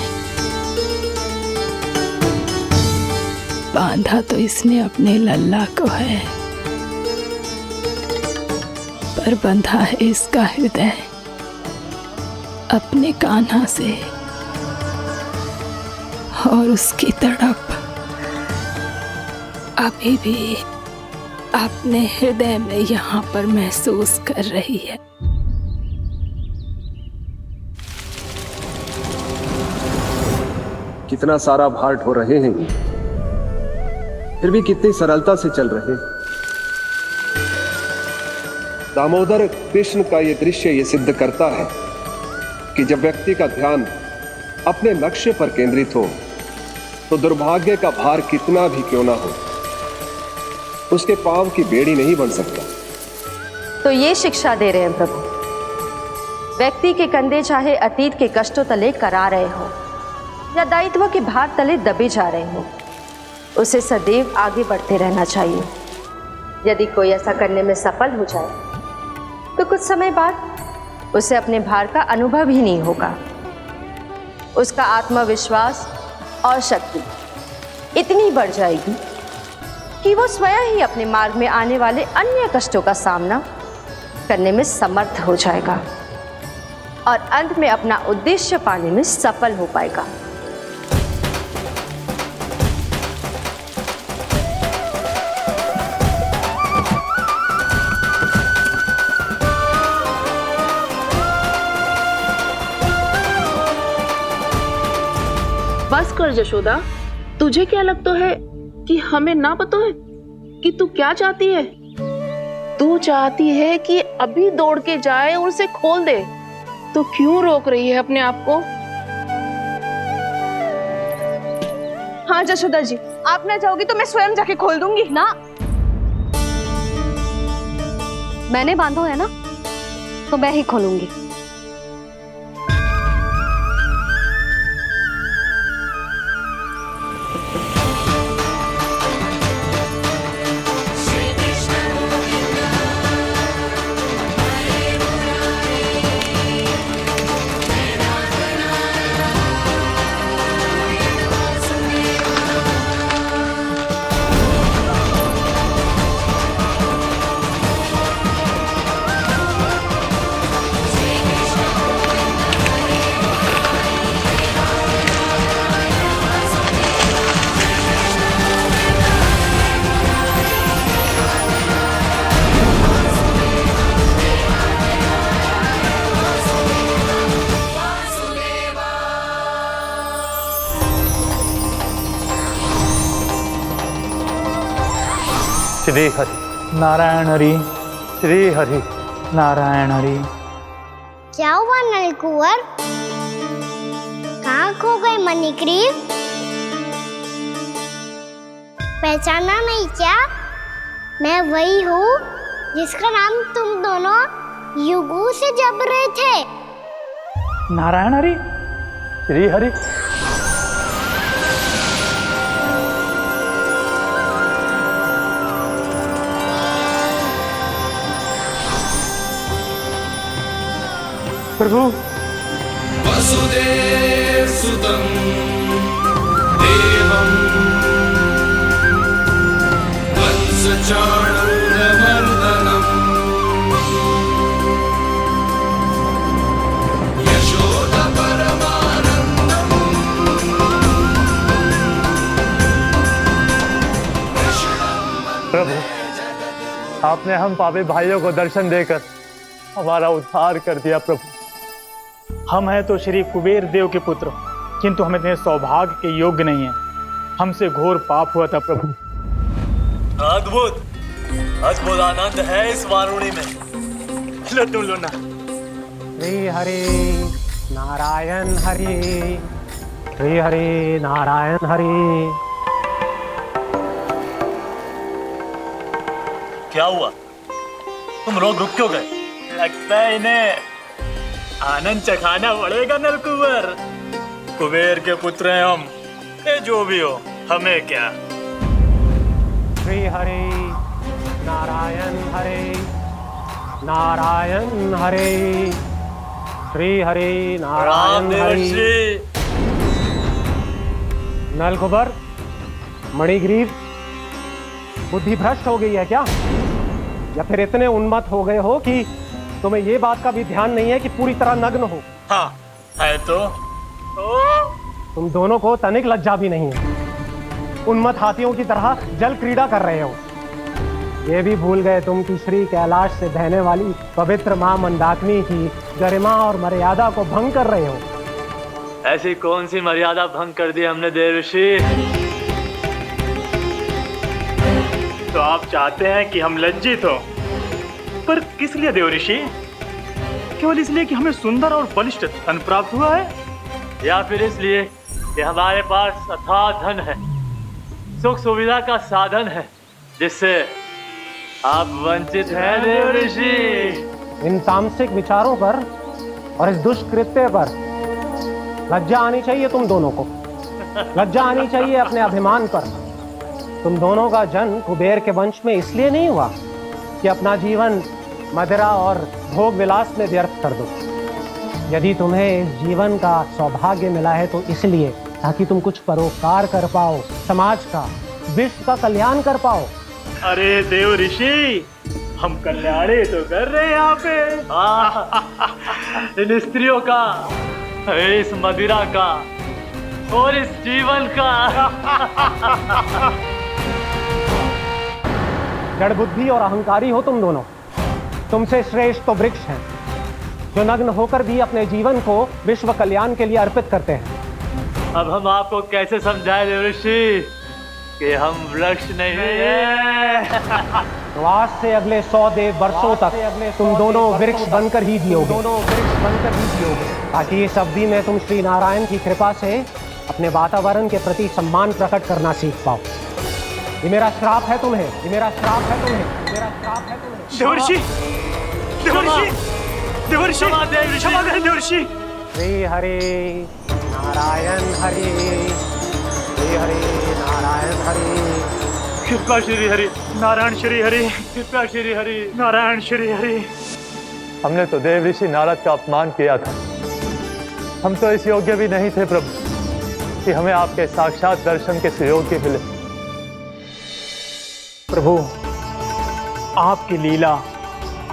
बांधा तो इसने अपने लल्ला को है, पर बंधा है इसका हृदय अपने कान्हा से। और उसकी तड़प अभी भी अपने हृदय में यहाँ पर महसूस कर रही है। कितना सारा भार ढो रहे हैं, फिर भी कितनी सरलता से चल रहे हैं। दामोदर कृष्ण का यह दृश्य ये सिद्ध करता है कि जब व्यक्ति का ध्यान अपने लक्ष्य पर केंद्रित हो तो दुर्भाग्य का भार कितना भी क्यों ना हो, उसके पांव की बेड़ी नहीं बन सकता। तो ये शिक्षा दे रहे हैं प्रभु। व्यक्ति के कंधे चाहे अतीत के कष्टों तले करा रहे हो या दायित्व के भार तले दबे जा रहे हो, उसे सदैव आगे बढ़ते रहना चाहिए। यदि कोई ऐसा करने में सफल हो जाए तो कुछ समय बाद उसे अपने भार का अनुभव ही नहीं होगा। उसका आत्मविश्वास और शक्ति इतनी बढ़ जाएगी कि वो स्वयं ही अपने मार्ग में आने वाले अन्य कष्टों का सामना करने में समर्थ हो जाएगा और अंत में अपना उद्देश्य पाने में सफल हो पाएगा। बस कर जशोदा, तुझे क्या लगता है कि हमें ना पता है कि तू क्या चाहती है? तू चाहती है कि अभी दौड़ के जाए और उसे खोल दे, तो क्यों रोक रही है अपने आप को? हाँ जशोदा जी, आप ना जाओगी तो मैं स्वयं जाके खोल दूंगी। ना, मैंने बांधो है ना, तो मैं ही खोलूंगी। श्री हरि नारायण हरि, श्री हरि नारायण हरि। क्या हुआ नलकुंवर? कहाँ खो गए मणिग्रीव? पहचाना नहीं क्या? मैं वही हूँ जिसका नाम तुम दोनों युगों से जप रहे थे। नारायण हरि, श्री हरि। प्रभु वसुदेव सुतं देवं वत्सचाणूरमर्दनम् यशोदा परमानन्दम् प्रभु, आपने हम पापी भाइयों को दर्शन देकर हमारा उद्धार कर दिया। प्रभु, हम हैं तो श्री कुबेर देव के पुत्र, किंतु हम इतने सौभाग्य के योग्य नहीं हैं। हमसे घोर पाप हुआ था प्रभु। अद्भुत अद्भुत आनंद है इस वारुणी में। लो तुम लो ना। श्री हरि नारायण हरि, श्री हरि नारायण हरि। क्या हुआ? तुम लोग रुक क्यों गए? लगता है इन्हें आनंद चखाना पड़ेगा नलकुंवर। कुबेर के पुत्र हैं हम, ये जो भी हो हमें क्या। श्री हरि नारायण हरि, नारायण हरि, श्री हरि नारायण हरि। नलकुबर, मणिग्रीव, बुद्धि भ्रष्ट हो गई है क्या? या फिर इतने उन्मत्त हो गए हो कि तुम्हें ये बात का भी ध्यान नहीं है कि पूरी तरह नग्न हो? हाँ है तो। तुम दोनों को तनिक लज्जा भी नहीं है। उन्मत्त हाथियों की तरह जल क्रीड़ा कर रहे हो। ये भी भूल गए तुम कि श्री कैलाश से बहने वाली पवित्र मां मंदाकिनी की गरिमा और मर्यादा को भंग कर रहे हो। ऐसी कौन सी मर्यादा भंग कर दी हमने देवर्षि? तो आप चाहते हैं कि हम लज्जित हो, पर किस लिए देवऋषि? केवल इसलिए कि हमें सुंदर और बलिष्ठ धन प्राप्त हुआ है, या फिर इसलिए कि हमारे पास अथाह धन है, सुख सुविधा का साधन है, जिससे आप वंचित हैं देवर्षि? इन तामसिक विचारों पर और इस दुष्कृत्य पर लज्जा आनी चाहिए तुम दोनों को। लज्जा आनी चाहिए अपने अभिमान पर। तुम दोनों का जन्म कुबेर के वंश में इसलिए नहीं हुआ कि अपना जीवन मदिरा और भोग विलास में व्यर्थ कर दो। यदि तुम्हें इस जीवन का सौभाग्य मिला है तो इसलिए ताकि तुम कुछ परोपकार कर पाओ, समाज का, विश्व का कल्याण कर पाओ। अरे देवर्षि, हम कल्याण ही तो कर रहे हैं यहाँ पे। इन स्त्रियों का, इस मदिरा का और इस जीवन का। जड़ बुद्धि और अहंकारी हो तुम दोनों। तुमसे श्रेष्ठ तो वृक्ष हैं, जो नग्न होकर भी अपने जीवन को विश्व कल्याण के लिए अर्पित करते हैं। अब हम आपको कैसे समझाएं देवर्षि कि हम वृक्ष नहीं हैं? तो आज से अगले 100 देव वर्षों तक तुम दोनों वृक्ष बनकर ही जियोगे, ताकि इस अवधि में तुम श्री नारायण की कृपा से अपने वातावरण के प्रति सम्मान प्रकट करना सीख पाओ। ये मेरा श्राप है तुम्हें, ये मेरा श्राप है तुम्हें, ये मेरा श्राप है तुम्हें। देवर्षि, देवर्षि, देवर्षि क्षमा करें देवर्षि। श्री हरि नारायण हरि, श्री हरि नारायण हरि। कृपा श्री हरि नारायण श्री हरि, कृपा श्री हरि नारायण श्री हरि। हमने तो देव ऋषि नारद का अपमान किया था। हम तो इस योग्य भी नहीं थे प्रभु कि हमें आपके साक्षात दर्शन के सुयोग्य मिले। प्रभु, आपकी लीला,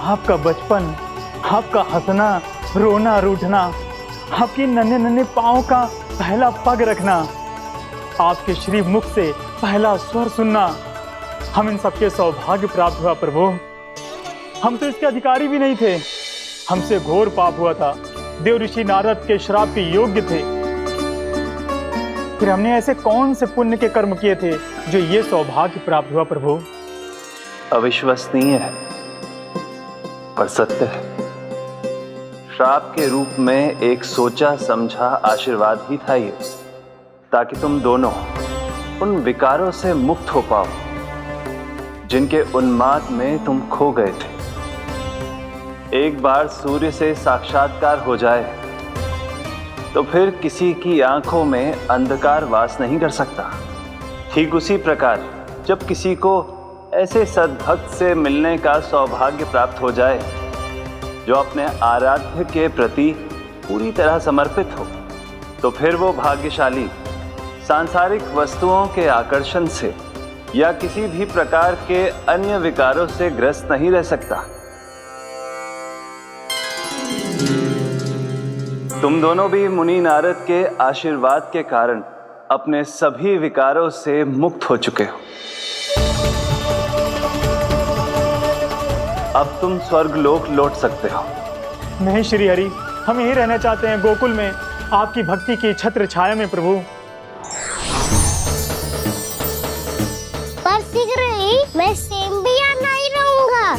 आपका बचपन, आपका हंसना, रोना, रूठना, आपकी नन्हे नन्हे पाँव का पहला पग रखना, आपके श्री मुख से पहला स्वर सुनना, हम इन सबके सौभाग्य प्राप्त हुआ प्रभु। हम तो इसके अधिकारी भी नहीं थे। हमसे घोर पाप हुआ था, देव ऋषि नारद के श्राप के योग्य थे। फिर हमने ऐसे कौन से पुण्य के कर्म किए थे जो ये सौभाग्य प्राप्त हुआ प्रभु? अविश्वसनीय है पर सत्य है। श्राप के रूप में एक सोचा समझा आशीर्वाद ही था ये, ताकि तुम दोनों उन विकारों से मुक्त हो पाओ जिनके उन्माद में तुम खो गए थे। एक बार सूर्य से साक्षात्कार हो जाए तो फिर किसी की आंखों में अंधकार वास नहीं कर सकता। ठीक उसी प्रकार जब किसी को ऐसे सद्भक्त से मिलने का सौभाग्य प्राप्त हो जाए जो अपने आराध्य के प्रति पूरी तरह समर्पित हो, तो फिर वो भाग्यशाली सांसारिक वस्तुओं के आकर्षण से या किसी भी प्रकार के अन्य विकारों से ग्रस्त नहीं रह सकता। तुम दोनों भी मुनि नारद के आशीर्वाद के कारण अपने सभी विकारों से मुक्त हो चुके हो। अब तुम स्वर्गलोक लौट सकते हो। नहीं श्री हरि, हम यहीं रहना चाहते हैं, गोकुल में, आपकी भक्ति की छत्र छाया में प्रभु। पर शीघ्र ही मैं सेम्बिया नहीं रहूंगा,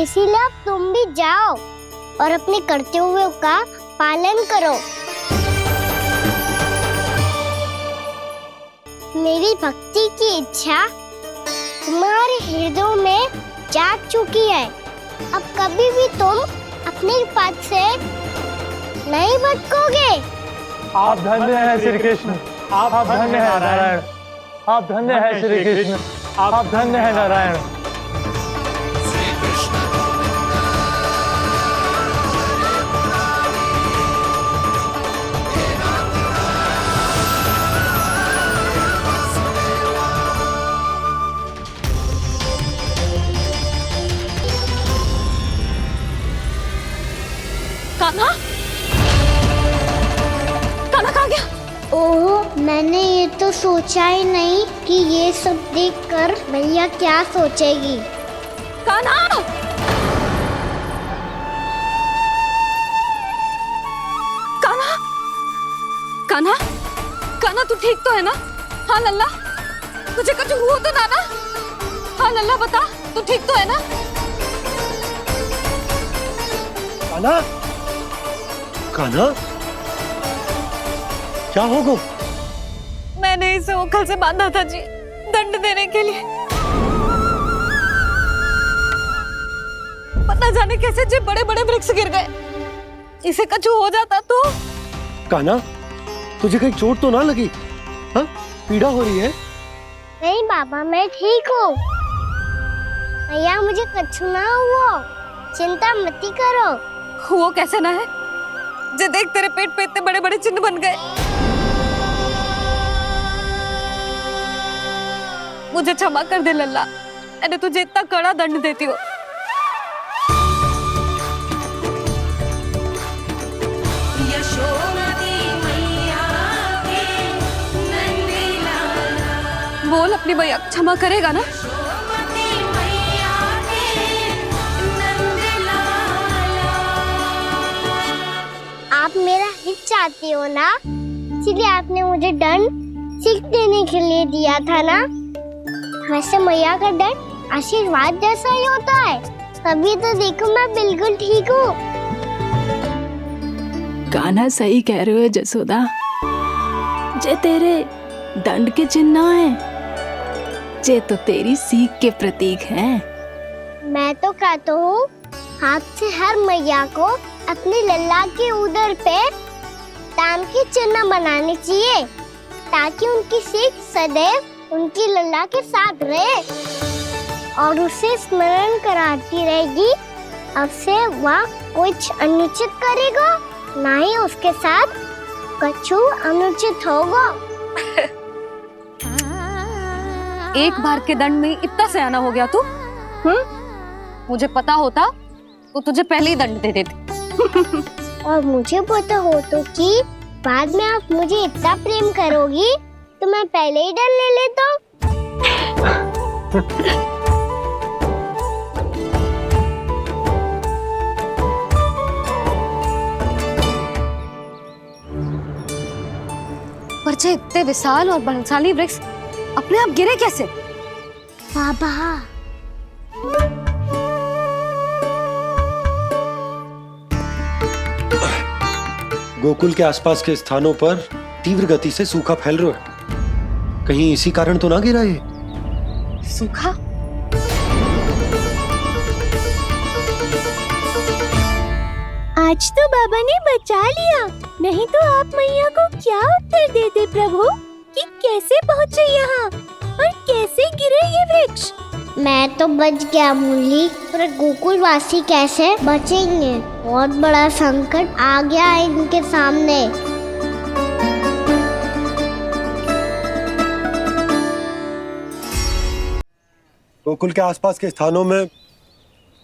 इसीलिए अब तुम भी जाओ और अपने कर्तव्यों का पालन करो। मेरी भक्ति की इच्छा तुम्हारे हृदयों में जाग चुकी है। अब कभी भी तुम अपने पद से नहीं भटकोगे। आप धन्य हैं श्री कृष्ण, आप धन्य हैं नारायण, आप धन्य हैं श्री कृष्ण, आप धन्य हैं नारायण। कान्हा, कान्हा कहाँ गया? ओह, मैंने ये तो सोचा ही नहीं कि ये सब देखकर भैया क्या सोचेगी। कान्हा! कान्हा! कान्हा! कान्हा, तू ठीक तो है ना? हाँ लल्ला, तुझे कुछ हुआ तो ना? हाँ लल्ला, बता, तू ठीक तो है ना? कान्हा, कान्हा, क्या होगा? मैंने इसे ओखल से बांधा था जी, दंड देने के लिए। पता जाने कैसे जे बड़े बड़े वृक्ष गिर गए। इसे कुछ हो जाता तो? कान्हा, तुझे कहीं चोट तो ना लगी? हाँ, पीड़ा हो रही है? नहीं बाबा, मैं ठीक हूँ। भैया, मुझे कुछ ना हुआ, चिंता मत करो। वो कैसे ना है? जे देख, तेरे पेट पे इतने बड़े बड़े चिन्ह बन गए। मुझे क्षमा कर दे लल्ला, मैंने तुझे इतना कड़ा दंड देती हो। बोल अपनी भैया, क्षमा करेगा ना? आप मेरा हित चाहती हो ना, इसलिए आपने मुझे दंड सीख देने के लिए दिया था ना। वैसे मैया का दंड आशीर्वाद जैसा ही होता है, तभी तो देखो मैं बिल्कुल ठीक हूँ। कान्हा सही कह रहे हो जसोदा, जे तेरे दंड के चिन्ह है, जे तो तेरी सीख के प्रतीक हैं। मैं तो कहता हूँ, हाथ से हर मैया को अपनी लल्ला के उदर पे ताम की चिन्ह बनानी चाहिए ताकि उनकी सीख सदैव उनकी लल्ला के साथ रहे और उसे स्मरण कराती रहेगी। अब से वह कुछ अनुचित करेगा, ना ही उसके साथ कछु अनुचित होगा। एक बार के दंड में इतना सयाना हो गया तू? मुझे पता होता तो तुझे पहले ही दंड दे देती। और मुझे पता हो तो कि बाद में आप मुझे इतना प्रेम करोगी तो मैं पहले ही डर ले लेता। पर जे इतने विशाल और बलशाली वृक्ष अपने आप गिरे कैसे? बाबा गोकुल के आसपास के स्थानों पर तीव्र गति से सूखा फैल रहा है। कहीं इसी कारण तो ना गिरा ये? सूखा? आज तो बाबा ने बचा लिया, नहीं तो आप मैया को क्या उत्तर देते प्रभु कि कैसे पहुँचे यहाँ और कैसे गिरे ये वृक्ष? मैं तो बच गया मुरली, पर गोकुलवासी कैसे बचेंगे? बहुत बड़ा संकट आ गया है इनके सामने। गोकुल के आसपास के स्थानों में,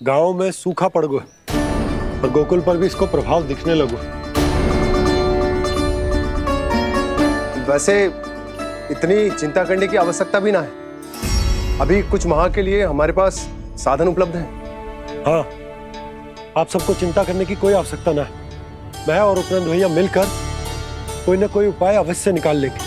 गांवों में सूखा पड़ गया और गोकुल पर भी इसको प्रभाव दिखने लगा। वैसे इतनी चिंता करने की आवश्यकता भी ना है। अभी कुछ माह के लिए हमारे पास साधन उपलब्ध हैं। हाँ, आप सबको चिंता करने की कोई आवश्यकता ना है। मैं और उपनंद भैया मिलकर कोई न कोई उपाय अवश्य निकाल लेंगे।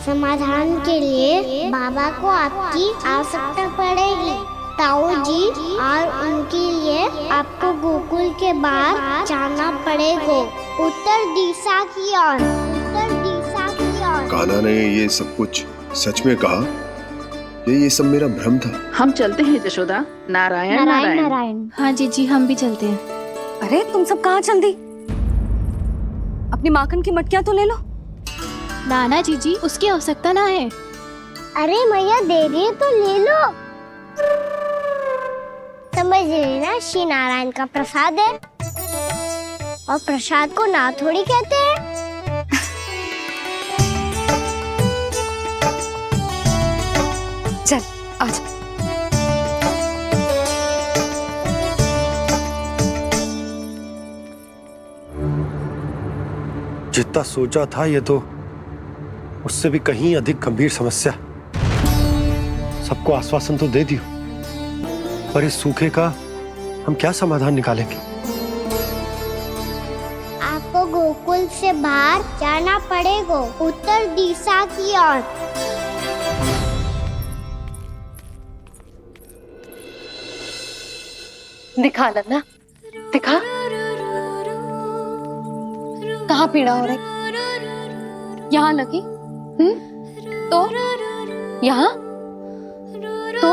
समाधान के लिए बाबा को आपकी आवश्यकता पड़ेगी। ताऊ जी और उनके लिए आपको गोकुल के बाहर जाना पड़ेगा, उत्तर दिशा की ओर। उत्तर दिशा की ओर। कान्हा ने ये सब कुछ सच में कहा? ये सब मेरा भ्रम था? हम चलते हैं जशोदा। नारायण नारायण नारायण। हाँ जी हम भी चलते हैं। अरे तुम सब कहाँ चल दी? अपनी माखन की मटकियाँ तो ले लो। नाना जी उसकी आवश्यकता ना है। अरे मैया दे रही है तो ले लो। समझ लेना, श्री नारायण का प्रसाद है और प्रसाद को ना थोड़ी कहते हैं। चल आज जितना सोचा था ये तो उससे भी कहीं अधिक गंभीर समस्या। सबको आश्वासन तो दे दियो, पर इस सूखे का हम क्या समाधान निकालेंगे? आपको गोकुल से बाहर जाना पड़ेगा, उत्तर दिशा की ओर। दिखा लन्ना, दिखा। कहाँ पीड़ा हो रही? यहाँ लगी? तो यहाँ? तो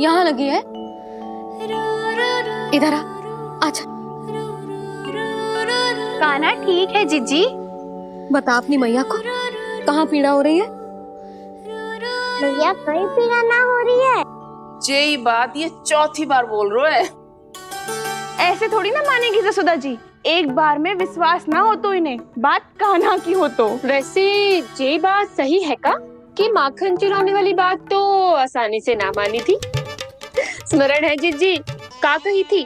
यहाँ लगी है? इधर आ, आजा। कान्हा ठीक है जीजी। बता अपनी मैया को कहाँ पीड़ा हो रही है? भैया कहीं पीड़ा ना हो रही है। यही बात ये चौथी बार बोल रहे है। ऐसे थोड़ी ना मानेगी जसोदा जी। एक बार में विश्वास ना हो तो इन्हें बात कान्हा की हो तो। वैसे ये बात सही है का कि माखन चुराने वाली बात तो आसानी से ना मानी थी। स्मरण है जीजी का कही थी,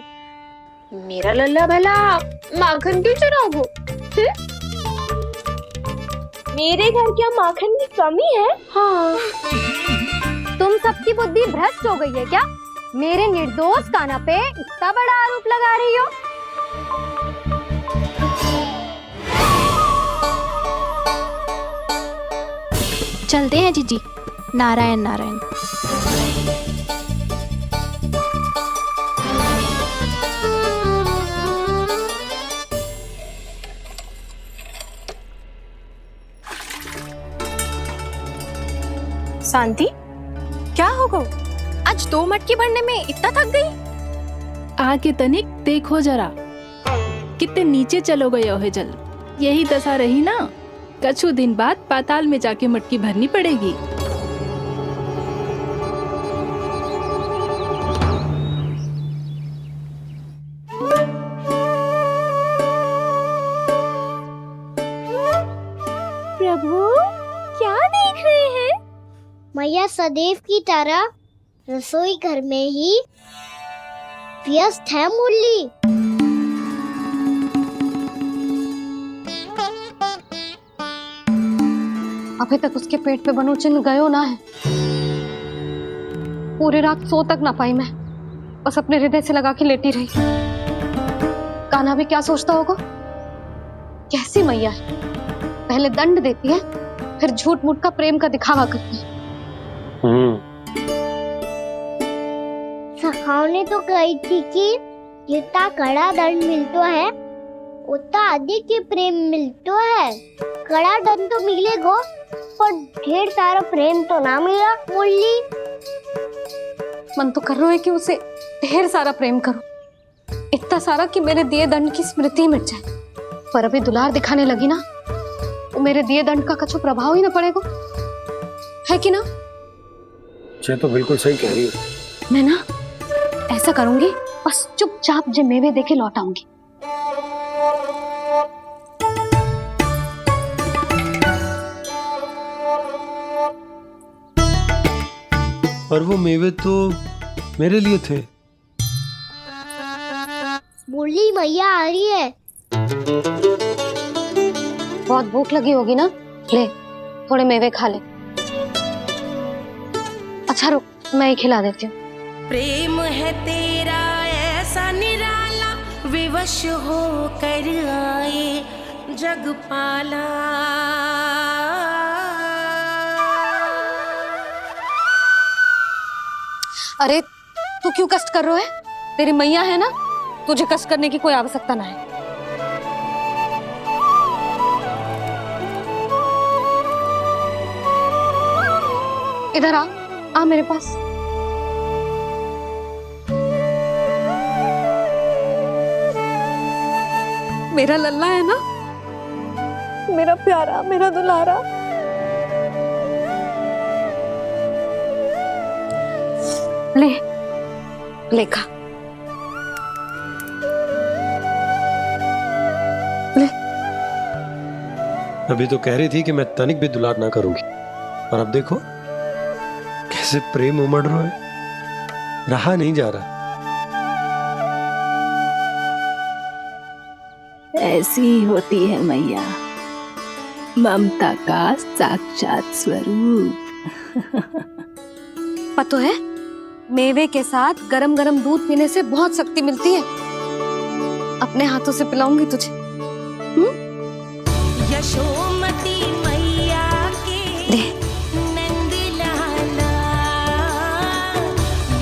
मेरा लल्ला भला माखन क्यों चुराओगे? मेरे घर क्या माखन की कमी है? हाँ। तुम सबकी बुद्धि भ्रष्ट हो गई है क्या? मेरे निर्दोष कान्हा पे इतना बड़ा आरोप लगा रही हो? चलते हैं जीजी। नारायण नारायण। शांति, क्या हो गो? आज 2 मटकी भरने में इतना थक गई? आके तनिक देखो जरा, कितने नीचे चलो गए हो जल। यही दशा रही ना, कछु दिन बाद पाताल में जाके मटकी भरनी पड़ेगी। प्रभु क्या देख रहे हैं? मैया सदैव की तरह रसोई घर में ही व्यस्त है मुरली। अभी तक उसके पेट पे बनो चिन्ह गयो ना है। पूरी रात सो तक ना पाई मैं, बस अपने हृदय से लगा के लेटी रही। कान्हा भी क्या सोचता होगा, कैसी मैया है, पहले दंड देती है फिर झूठ मूठ का प्रेम का दिखावा करती है। सखाओ ने तो कही थी कि जितना कड़ा दंड मिलता है उतना अधिक ही प्रेम मिलता है। कड़ा दंड तो मिलेगा पर ढेर सारा प्रेम तो ना मिला मुरली। मन तो कर रहा है कि उसे ढेर सारा प्रेम करो, इतना सारा कि मेरे दिए दंड की स्मृति मिट जाए। पर अभी दुलार दिखाने लगी ना, वो मेरे दिए दंड का कछु प्रभाव ही ना पड़ेगा, है कि ना? ये तो बिल्कुल सही कह रही हो। मैं ना ऐसा करूंगी, बस चुपचाप जे मेवे देके लौट आऊंगी। पर वो मेवे तो मेरे लिए थे। मुरली मैया आ रही है। बहुत भूख लगी होगी ना, ले थोड़े मेवे खा ले। अच्छा रुक, मैं ही खिला देती हूँ। प्रेम है तेरा ऐसा निराला, विवश हो कर आए जग पाला। अरे तू क्यों कष्ट कर रहा है? तेरी मैया है ना, तुझे कष्ट करने की कोई आवश्यकता ना है। इधर आ मेरे पास। मेरा लल्ला है ना, मेरा प्यारा, मेरा दुलारा। ले ले खा, ले। अभी तो कह रही थी कि मैं तनिक भी दुलार ना करूंगी, और अब देखो कैसे प्रेम उमड़ रहा है, रहा नहीं जा रहा। ऐसी ही होती है मैया, ममता का साक्षात स्वरूप। पता है, मेवे के साथ गरम गरम दूध पीने से बहुत शक्ति मिलती है। अपने हाथों से पिलाऊंगी तुझे। यशोमती मैया के नंद लाला,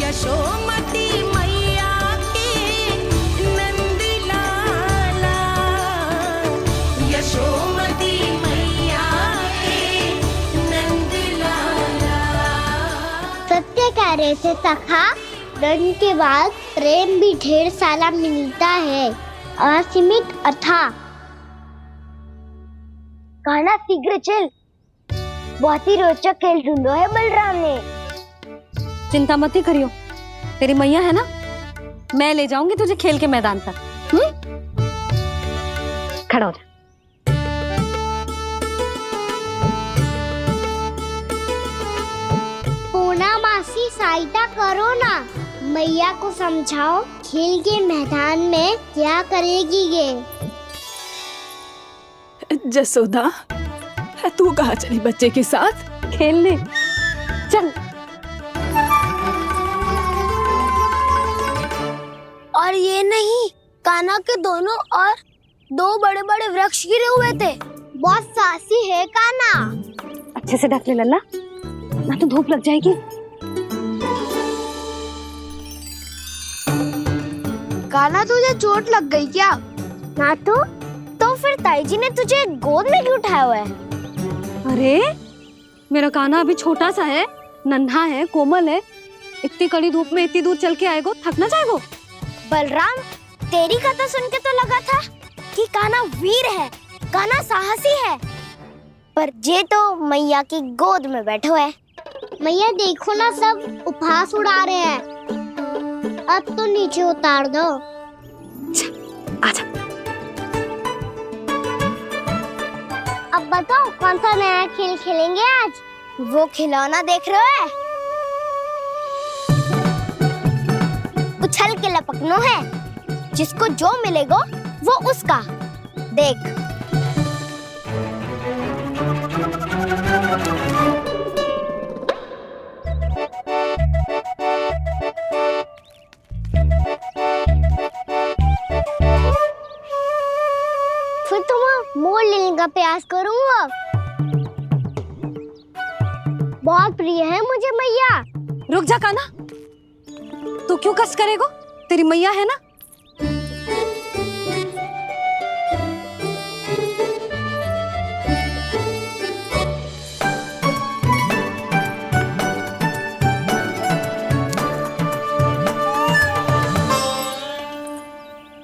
यशोमती मैया के नंद लाला, यशोमती मैया के नंद लाला। सत्य कह रहे थे सखा, दंड के बाद प्रेम भी ढेर सारा मिलता है, असीमित अथाह। कान्हा शीघ्र चल, बहुत ही रोचक खेल ढूंढो है बलराम ने। चिंता मत ही करियो, तेरी मैया है ना, मैं ले जाऊंगी तुझे खेल के मैदान पर। खड़ा हो जा। पूना मासी सहायता करो ना, मैया को समझाओ खेल के मैदान में क्या करेगी ये। जसोदा, तू कहाँ चली बच्चे के साथ? खेलने चल। और ये नहीं, कान्हा के दोनों और दो बड़े बड़े वृक्ष गिरे हुए थे। बहुत साहसी है कान्हा। अच्छे से ढक ले लल्ला, ना तो धूप लग जाएगी। कान्हा तुझे चोट लग गई क्या? ना तो फिर ताई जी ने तुझे गोद में क्यों उठाया हुआ है? अरे मेरा कान्हा अभी छोटा सा है, नन्हा है, कोमल है। इतनी कड़ी धूप में इतनी दूर चल के आएगो, थक ना जाएगो? बलराम, तेरी कथा सुन के तो लगा था कि कान्हा वीर है, कान्हा साहसी है, पर जे तो मैया की गोद में बैठो है। मैया देखो ना, सब उपहास उड़ा रहे हैं। अब तो नीचे उतार दो। आजा। अब बताओ कौन सा नया खेल खेलेंगे आज? वो खिलौना देख रहे हो? उछल के लपकनो है, जिसको जो मिलेगा वो उसका। देख। फिर तुम मोड़ लेने का प्रयास करूंगा। बहुत प्रिय है मुझे मैया। रुक जा कान्हा, तू क्यों कष्ट करेगा? तेरी मैया है ना।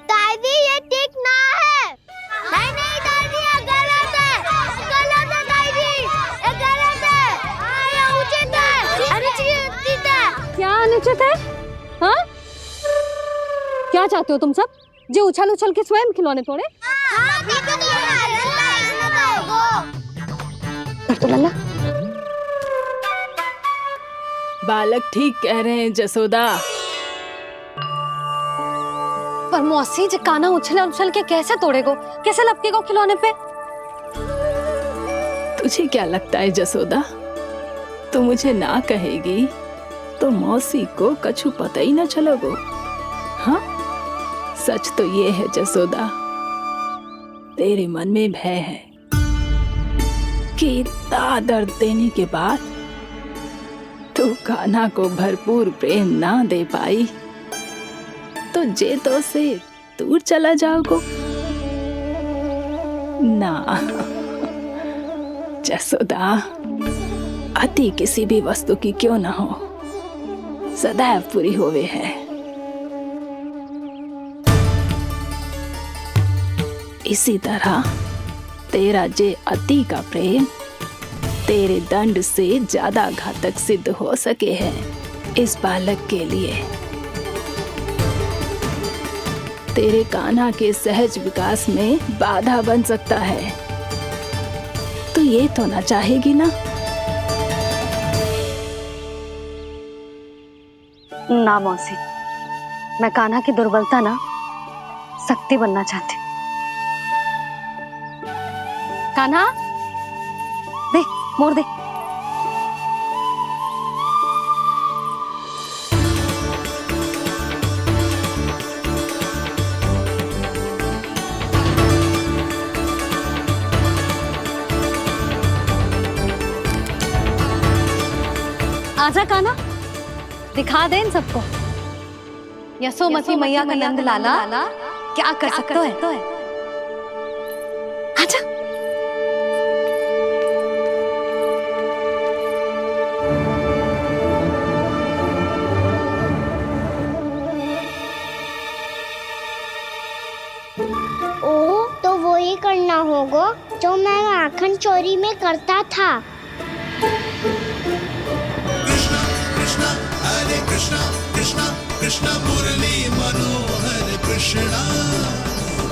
दादी ये ठीक ना है। नहीं नहीं दादी, ये गलत है। गलत है दादी, ये गलत है। ये उचित है, अनुचित है। क्या अनुचित है? हाँ? क्या चाहते हो तुम सब? जो उछल उछल के स्वयं खिलौने तोड़े? लल्ला, बालक ठीक कह रहे हैं जसोदा। पर मौसी, जो कान्हा उछल उछल के कैसे तोड़ेगो, कैसे लपकेगो खिलौने पे? तुझे क्या लगता है जसोदा, तू मुझे ना कहेगी तो मौसी को कछु पता ही न चलोगो। हाँ, सच तो ये है जसोदा, तेरे मन में भय है कि इतना दर्द देने के बाद तू कान्हा को भरपूर प्रेम ना दे पाई तो जेतो से दूर चला जाओगो ना। जसोदा, अति किसी भी वस्तु की क्यों ना हो, सदैव पूरी होवे है। इसी तरह तेरा जे अति का प्रेम तेरे दंड से ज्यादा घातक सिद्ध हो सके है इस बालक के लिए। तेरे कान्हा के सहज विकास में बाधा बन सकता है। तो ये तो ना चाहेगी ना? ना मौसी, मैं कान्हा की दुर्बलता ना शक्ति बनना चाहती। कान्हा, दे मोड़ दे। आजा कान्हा, दिखा दे इन सबको यशोमती मैया का नंद लाला क्या कर सकता है। आजा। ओ, तो वो ही करना होगा जो मैं माखन चोरी में करता था। हरे कृष्णा कृष्णा कृष्णा मुरली मनोहर कृष्णा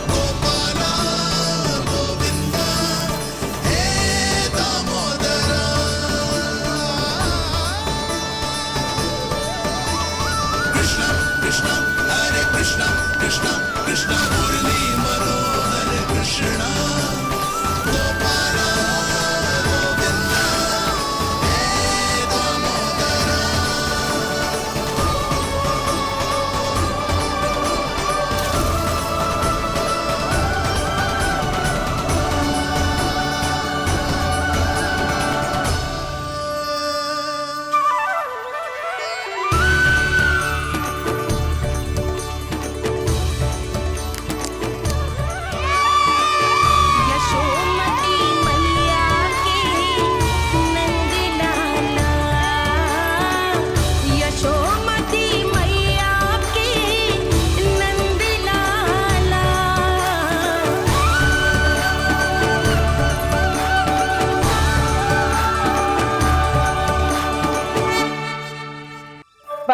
गोपाला गोविंदा हे दामोदरा। कृष्णा कृष्णा हरे कृष्णा कृष्णा कृष्णा मुरली मनोहर कृष्णा गोपाला गोविंदा हे दामोदरा।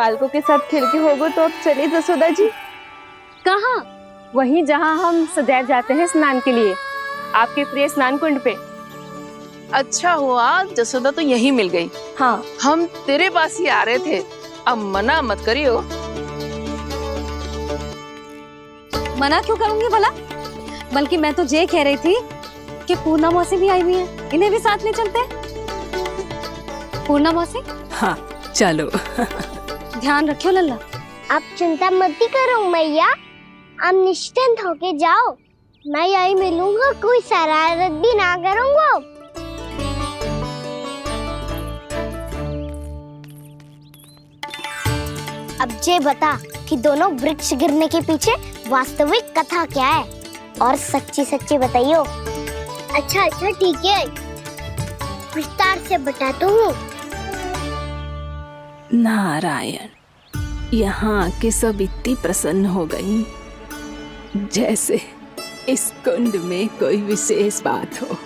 बालकों के साथ खेल के होगो तो अब चलिए जसोदा जी। कहाँ? वहीं जहाँ हम सदैव जाते हैं स्नान के लिए, आपके प्रिय स्नान कुंड पे। अच्छा हुआ जसोदा तो यही मिल गई। हाँ, हम तेरे पास ही आ रहे थे, अब मना मत करियो। मना क्यों करूंगी भला? बल्कि मैं तो ये कह रही थी कि पूर्णा मौसी भी आई हुई है, इन्हें भी साथ ले चलते हैं। पूर्णा मौसी, हाँ चलो। ध्यान रखियो लल्ला। आप चिंता मत करो मैया, आप निश्चिंत होके जाओ, मैं यही मिलूंगा, कोई शरारत भी ना करूंगा। अब जे बता कि दोनों वृक्ष गिरने के पीछे वास्तविक कथा क्या है, और सच्ची सच्ची बताइयो। अच्छा अच्छा ठीक है, विस्तार से बताता हूँ। नारायण, यहाँ के सब इतनी प्रसन्न हो गई जैसे इस कुंड में कोई विशेष बात हो।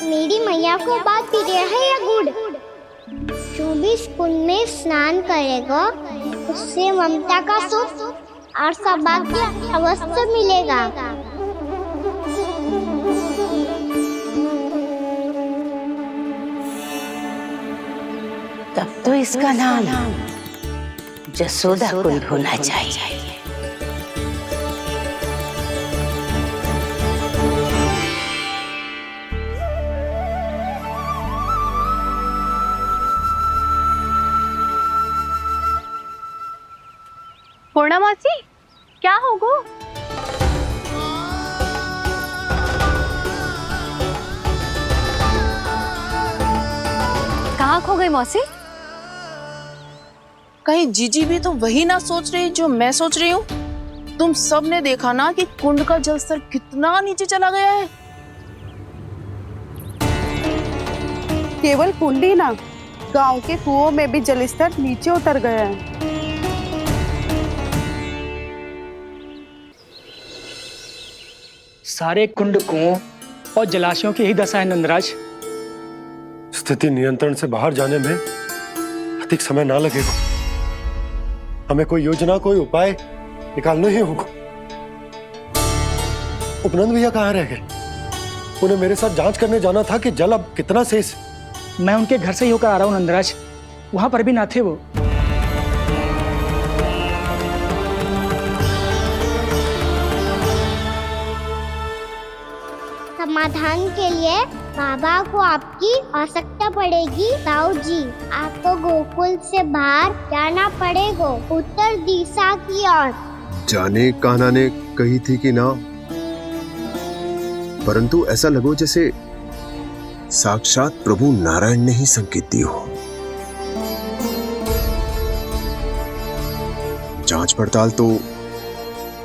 मेरी मैया को बात प्रिय है या गुड़? जो भी इस कुंड में स्नान करेगा उससे ममता का सुख और सौभाग्य अवश्य मिलेगा। तब तो इसका नाम जसोदा कुंड होना चाहिए। पूर्णा मौसी, क्या होगो? कहाँ खो गई मौसी? कहीं जीजी भी तो वही ना सोच रही जो मैं सोच रही हूँ। तुम सब ने देखा ना कि कुंड का जलस्तर कितना नीचे चला गया है। केवल कुंड ही ना, गांव के कुओं में भी जलस्तर नीचे उतर गया है। सारे कुंड, कुओं और जलाशयों की यही दशा है नंदराज। स्थिति नियंत्रण से बाहर जाने में अधिक समय ना लगेगा। हमें कोई योजना, कोई उपाय निकालना ही होगा। उपनंद भैया कहाँ रह गए? उन्हें मेरे साथ जांच करने जाना था कि जल अब कितना शेष। मैं उनके घर से ही होकर आ रहा हूँ नंदराज, वहां पर भी ना थे वो। समाधान के लिए बाबा को आपकी आवश्यकता पड़ेगी। ताऊ जी, आपको गोकुल से बाहर जाना पड़ेगा, उत्तर दिशा की ओर। जाने कान्हा ने कही थी कि ना, परंतु ऐसा लगो जैसे साक्षात प्रभु नारायण ने ही संकेत दी हो। जांच पड़ताल तो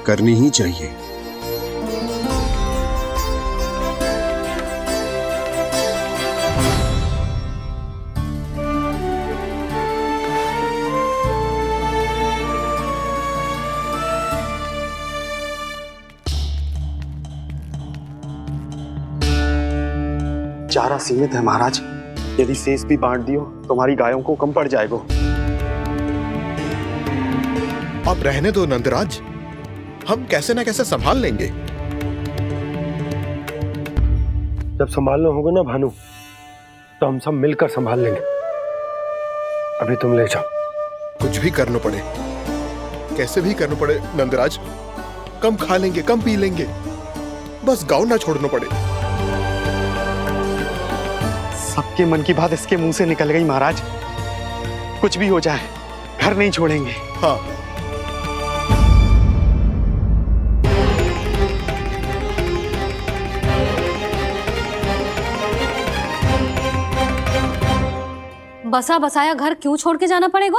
करनी ही चाहिए। चारा सीमित है महाराज, यदि शेष भी बांट दियो तो हमारी गायों को कम पड़ जाएगा। अब रहने दो नंदराज, हम कैसे न कैसे संभाल लेंगे। जब संभालना होगा ना भानु, तो हम सब मिलकर संभाल लेंगे। अभी तुम ले जाओ। कुछ भी करना पड़े, कैसे भी करना पड़े नंदराज, कम खा लेंगे, कम पी लेंगे, बस गाँव ना छोड़ना पड़े। सबके मन की बात इसके मुंह से निकल गई महाराज। कुछ भी हो जाए घर नहीं छोड़ेंगे। हाँ, बसा बसाया घर क्यों छोड़ के जाना पड़ेगा?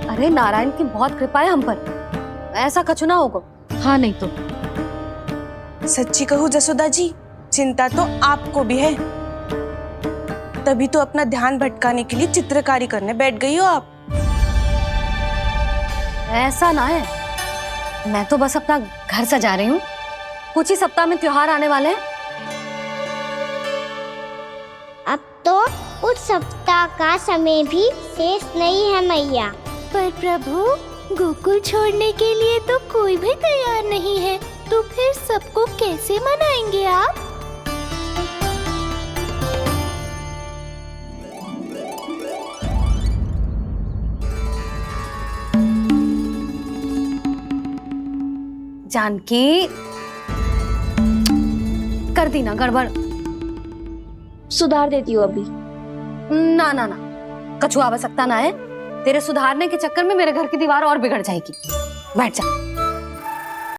अरे नारायण की बहुत कृपा है हम पर, ऐसा कछु ना होगा। हाँ नहीं तो सच्ची कहूँ जसोदा जी, चिंता तो आपको भी है, तभी तो अपना ध्यान भटकाने के लिए चित्रकारी करने बैठ गई हो आप। ऐसा ना है, मैं तो बस अपना घर सजा रही हूँ। कुछ ही सप्ताह में त्योहार आने वाले हैं। अब तो कुछ सप्ताह का समय भी शेष नहीं है मैया, पर प्रभु, गोकुल छोड़ने के लिए तो कोई भी तैयार नहीं है, तो फिर सबको कैसे मनाएंगे आप? जानकी, कर दी ना गड़बड़। सुधार देती हूँ अभी। ना ना ना, कछुआ आवश्यकता ना है। तेरे सुधारने के चक्कर में मेरे घर की दीवार और बिगड़ जाएगी। बैठ जा।